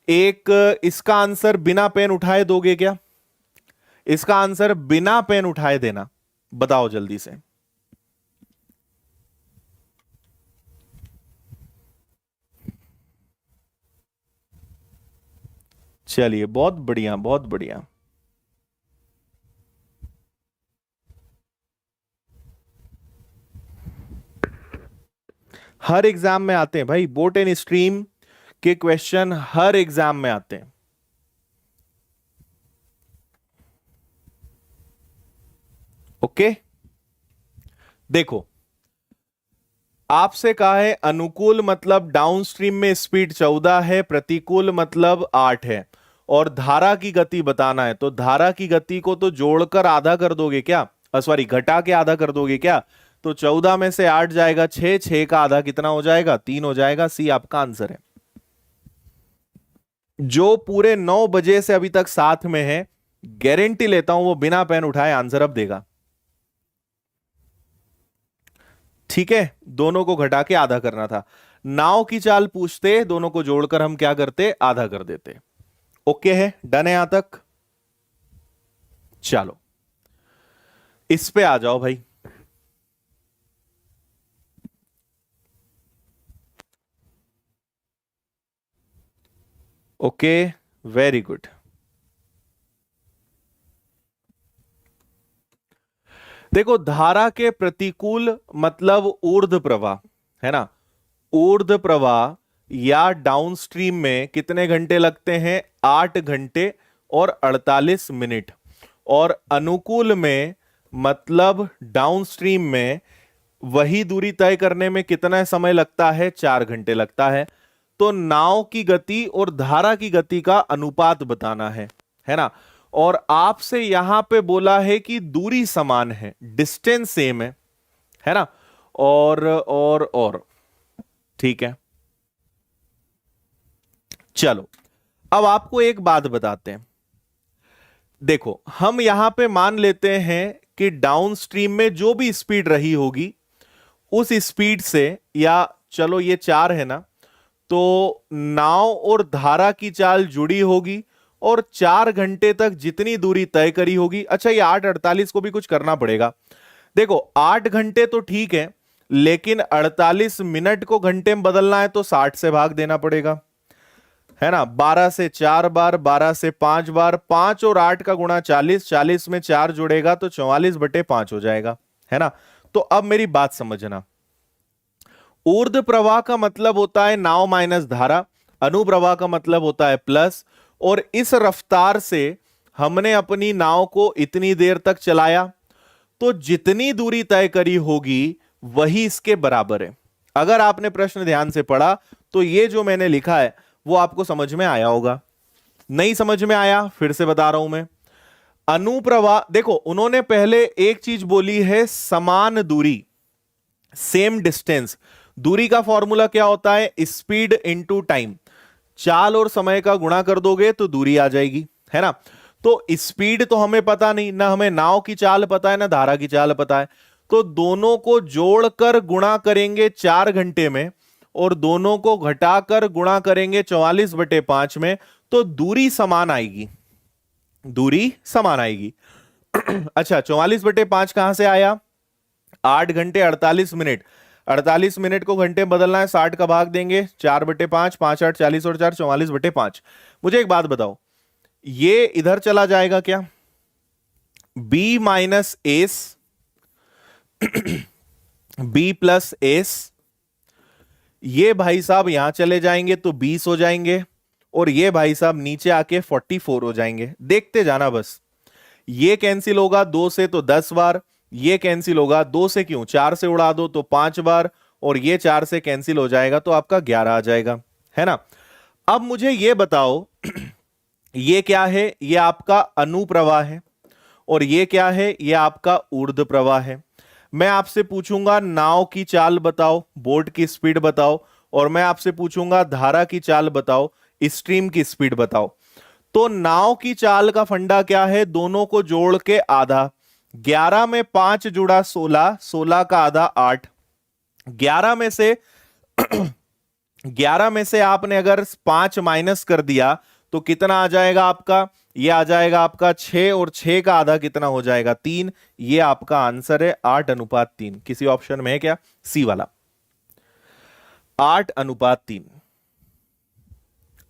एक इसका आंसर बिना पेन उठाए दोगे क्या? इसका आंसर बिना पेन उठाए देना, बताओ जल्दी से। चलिए, बहुत बढ़िया, बहुत बढ़िया। हर एग्जाम में आते हैं भाई, बोट एंड स्ट्रीम के क्वेश्चन हर एग्जाम में आते हैं। ओके, देखो आपसे कहा है अनुकूल मतलब डाउनस्ट्रीम में स्पीड 14 है, प्रतिकूल मतलब 8 है, और धारा की गति बताना है। तो धारा की गति को तो जोड़कर आधा कर दोगे क्या? सॉरी, घटा के आधा कर दोगे क्या? तो 14 में से 8 जाएगा 6, 6 का आधा कितना हो जाएगा? 3 हो जाएगा। सी आपका आंसर है। जो पूरे 9 बजे से अभी तक साथ में है, गारंटी लेता हूं वो बिना पेन उठाए आंसर अब देगा। ठीक है, दोनों को घटा के आधा करना था। नाव की चाल पूछते, दोनों को जोड़कर हम क्या करते? आधा कर देते। ओके है, डन है यहां तक? चलो इस पे आ जाओ भाई। Okay, very good. देखो धारा के प्रतिकूल मतलब ऊर्ध्व प्रवाह, है ना। ऊर्ध्व प्रवाह या डाउनस्ट्रीम में कितने घंटे लगते हैं? 8 घंटे और 48 मिनट। और अनुकूल में मतलब डाउनस्ट्रीम में वही दूरी तय करने में कितना समय लगता है? 4 घंटे लगता है। तो नाव की गति और धारा की गति का अनुपात बताना है ना। और आपसे यहां पे बोला है कि दूरी समान है, डिस्टेंस सेम है ना। और ठीक है, चलो अब आपको एक बात बताते हैं। देखो हम यहां पे मान लेते हैं कि डाउनस्ट्रीम में जो भी स्पीड रही होगी उस स्पीड से, या चलो ये 4 है ना, तो नाव और धारा की चाल जुड़ी होगी और 4 घंटे तक जितनी दूरी तय करी होगी। अच्छा, ये 8:48 को भी कुछ करना पड़ेगा। देखो 8 घंटे तो ठीक है, लेकिन 48 मिनट को घंटे में बदलना है तो 60 से भाग देना पड़ेगा, है ना। 12 से 4 बार, 12 से 5 बार, 5 और 8 का गुणा 40, 40 में 4 जुड़ेगा तो 44/5 हो जाएगा, है ना। तो अब मेरी बात समझना, ऊर्ध्व प्रवाह का मतलब होता है नाव माइनस धारा, अनुप्रवाह का मतलब होता है प्लस। और इस रफ्तार से हमने अपनी नाव को इतनी देर तक चलाया, तो जितनी दूरी तय करी होगी वही इसके बराबर है। अगर आपने प्रश्न ध्यान से पढ़ा तो ये जो मैंने लिखा है वो आपको समझ में आया होगा। नहीं समझ में आया, फिर से बता रहा हूं मैं। अनुप्रवाह, देखो उन्होंने पहले एक चीज बोली है, समान दूरी, सेम डिस्टेंस। दूरी का फॉर्मूला क्या होता है? Speed into time. चाल और समय का गुणा कर दोगे तो दूरी आ जाएगी, है ना। तो स्पीड तो हमें पता नहीं, ना हमें नाव की चाल पता है, ना धारा की चाल पता है। तो दोनों को जोड़कर गुणा करेंगे 4 घंटे में, और दोनों को घटाकर गुणा करेंगे 44/5 में, तो दूरी समान आएगी, दूरी समान आएगी। अच्छा, 44/5 कहां से आया? 8 घंटे 48 मिनट, 48 मिनट को घंटे में बदलना है, 60 का भाग देंगे 4/5, 5 8 40 और 4 44/5। मुझे एक बात बताओ, ये इधर चला जाएगा क्या? b minus S, b plus S, ये भाई साहब यहां चले जाएंगे तो 20 हो जाएंगे, और ये भाई साहब नीचे आके 44 हो जाएंगे। देखते जाना बस, ये कैंसिल होगा 2 से तो 10 बार, ये कैंसिल होगा, 2 से क्यों, 4 से उड़ा दो तो 5 बार, और ये 4 से कैंसिल हो जाएगा तो आपका 11 आ जाएगा, है ना। अब मुझे ये बताओ ये क्या है, ये आपका अनुप्रवाह है, और ये क्या है, ये आपका ऊर्ध्व प्रवाह है। मैं आपसे पूछूंगा नाव की चाल बताओ, बोट की स्पीड बताओ, और मैं आपसे पूछूंगा धारा की चाल बताओ, स्ट्रीम की स्पीड बताओ। तो नाव की चाल का फंडा क्या है, दोनों को जोड़ के आधा, 11 में 5 जुड़ा 16, 16 का आधा 8, 11 में से 11 में से आपने अगर 5 माइनस कर दिया तो कितना आ जाएगा आपका, ये आ जाएगा आपका 6, और 6 का आधा कितना हो जाएगा 3। ये आपका आंसर है 8:3। किसी ऑप्शन में है क्या, सी वाला 8:3।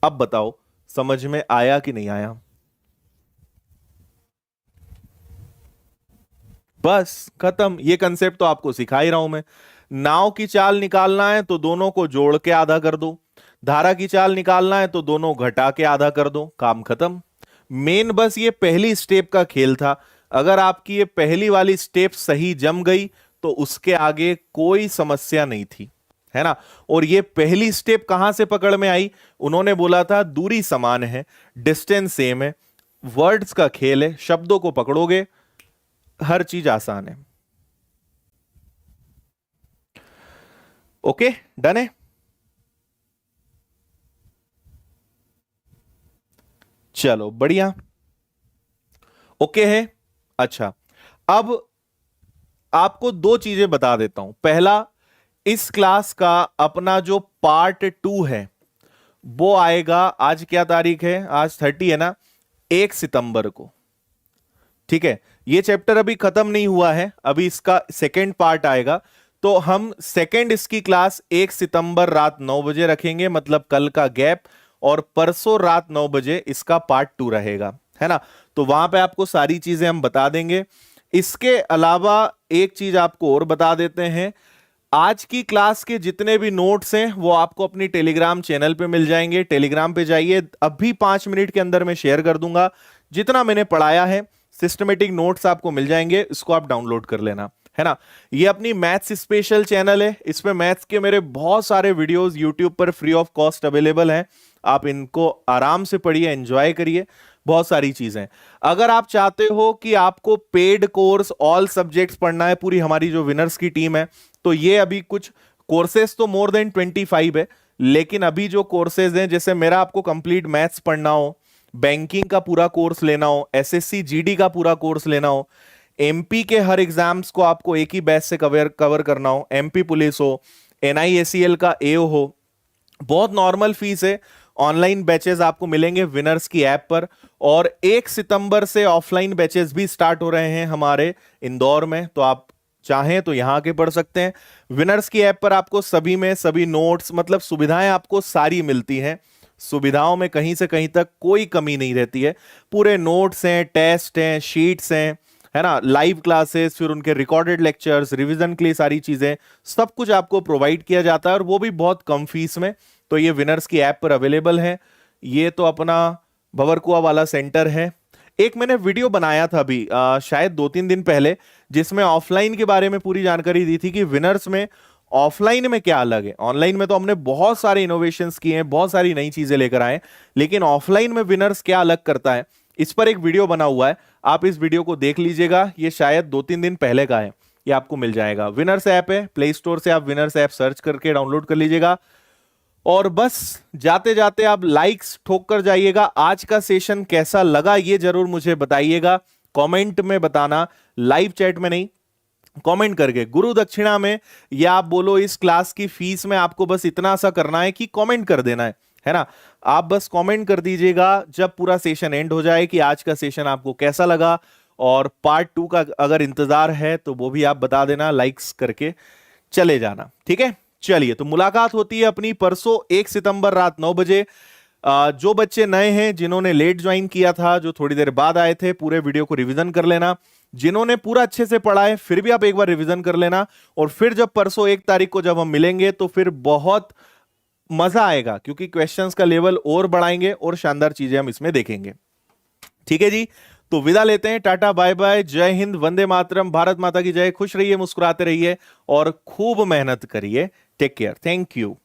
अब बताओ समझ में आया कि नहीं आया। बस खत्म, ये कंसेप्ट तो आपको सिखा ही रहा हूं मैं। नाव की चाल निकालना है तो दोनों को जोड़ के आधा कर दो, धारा की चाल निकालना है तो दोनों घटा के आधा कर दो, काम खत्म। मेन बस ये पहली स्टेप का खेल था। अगर आपकी ये पहली वाली स्टेप सही जम गई तो उसके आगे कोई समस्या नहीं थी, है ना। और ये पहली स्टेप कहां से पकड़ में आई, उन्होंने बोला था दूरी समान है, डिस्टेंस सेम है, वर्ड्स का खेल है, शब्दों को पकड़ोगे हर चीज आसान है। ओके, डन है। चलो बढ़िया, ओके है। अच्छा, अब आपको दो चीजें बता देता हूं। पहला, इस क्लास का अपना जो पार्ट 2 है वो आएगा, आज क्या तारीख है, आज 30 है ना, 1 सितंबर को। ठीक है, ये चैप्टर अभी खत्म नहीं हुआ है, अभी इसका सेकेंड पार्ट आएगा। तो हम सेकेंड इसकी क्लास 1 सितंबर रात 9 बजे रखेंगे, मतलब कल का गैप, और परसों रात 9 बजे इसका पार्ट 2 रहेगा, है ना। तो वहां पे आपको सारी चीजें हम बता देंगे। इसके अलावा एक चीज आपको और बता देते हैं, आज की क्लास के जितने भी नोट्स हैं वो आपको अपनी टेलीग्राम चैनल पे मिल जाएंगे। टेलीग्राम पे जाइए, अभी 5 मिनट के अंदर मैं शेयर कर दूंगा जितना मैंने पढ़ाया है, सिस्टमेटिक नोट्स आपको मिल जाएंगे, इसको आप डाउनलोड कर लेना, है ना। ये अपनी मैथ्स स्पेशल चैनल है, इसमें मैथ्स के मेरे बहुत सारे वीडियोस यूट्यूब पर फ्री ऑफ कॉस्ट अवेलेबल हैं। आप इनको आराम से पढ़िए, एंजॉय करिए, बहुत सारी चीजें। अगर आप चाहते हो कि आपको पेड कोर्स ऑल सब्जेक्ट्स पढ़ना है, पूरी हमारी जो विनर्स की टीम है, तो ये अभी कुछ कोर्सेज तो मोर देन 25 है, लेकिन अभी जो कोर्सेज हैं, जैसे मेरा आपको कंप्लीट मैथ्स पढ़ना हो, बैंकिंग का पूरा कोर्स लेना हो, एसएससी जीडी का पूरा कोर्स लेना हो, एमपी के हर एग्जाम्स को आपको एक ही बैच से कवर करना हो, एमपी पुलिस हो, एनआईएसीएल का एओ हो, बहुत नॉर्मल फीस है। ऑनलाइन बैचेस आपको मिलेंगे विनर्स की ऐप पर, और 1 सितंबर से ऑफलाइन बैचेस भी स्टार्ट हो रहे हैं हमारे इंदौर में, तो आप चाहें तो यहां के पढ़ सकते हैं। विनर्स की ऐप पर आपको सभी में सभी नोट्स, मतलब सुविधाएं आपको सारी मिलती हैं, सुविधाओं में कहीं से कहीं तक कोई कमी नहीं रहती है। पूरे नोट्स हैं, टेस्ट हैं, शीट्स हैं, है ना, लाइव क्लासेस, फिर उनके रिकॉर्डेड लेक्चर्स, रिवीजन के लिए सारी चीजें, सब कुछ आपको प्रोवाइड किया जाता है, और वो भी बहुत कम फीस में। तो ये विनर्स की ऐप पर अवेलेबल है। ये तो अपना भंवरकुआ वाला सेंटर है। एक मैंने वीडियो बनाया था अभी शायद 2-3 दिन पहले, जिसमें ऑफलाइन के बारे में पूरी जानकारी दी थी कि विनर्स में ऑफलाइन में क्या अलग है। ऑनलाइन में तो हमने बहुत सारे इनोवेशंस किए हैं, बहुत सारी नई चीजें लेकर आए, लेकिन ऑफलाइन में विनर्स क्या अलग करता है, इस पर एक वीडियो बना हुआ है। आप इस वीडियो को देख लीजिएगा, ये शायद 2-3 दिन पहले का है, ये आपको मिल जाएगा। विनर्स ऐप है, प्ले स्टोर से आप विनर्स ऐप सर्च करके डाउनलोड कर लीजिएगा। और बस जाते जाते आप लाइक्स ठोक कर जाइएगा। आज का सेशन कैसा लगा ये जरूर मुझे बताइएगा, कमेंट में बताना, लाइव चैट में नहीं, कमेंट करके। गुरु दक्षिणा में, या आप बोलो इस क्लास की फीस में, आपको बस इतना सा करना है कि कमेंट कर देना है ना। आप बस कमेंट कर दीजिएगा जब पूरा सेशन एंड हो जाए कि आज का सेशन आपको कैसा लगा, और पार्ट 2 का अगर इंतजार है तो वो भी आप बता देना, लाइक्स करके चले जाना, ठीक है। चलिए, तो मुलाकात होती है अपनी परसों 1 सितंबर रात 9 बजे। जो बच्चे नए हैं, जिन्होंने लेट ज्वाइन किया था, जो थोड़ी देर बाद आए थे, पूरे वीडियो को रिवीजन कर लेना। जिन्होंने पूरा अच्छे से पढ़ा है, फिर भी आप एक बार रिवीजन कर लेना। और फिर जब परसों 1 तारीख को जब हम मिलेंगे तो फिर बहुत मजा आएगा, क्योंकि क्वेश्चंस का लेवल और बढ़ाएंगे और शानदार चीजें हम इसमें देखेंगे, ठीक है जी। तो विदा लेते हैं, टाटा बाय बाय, जय हिंद, वंदे मातरम, भारत माता की जय, खुश रहिए, मुस्कुराते रहिए और खूब मेहनत करिए। Take care, thank you.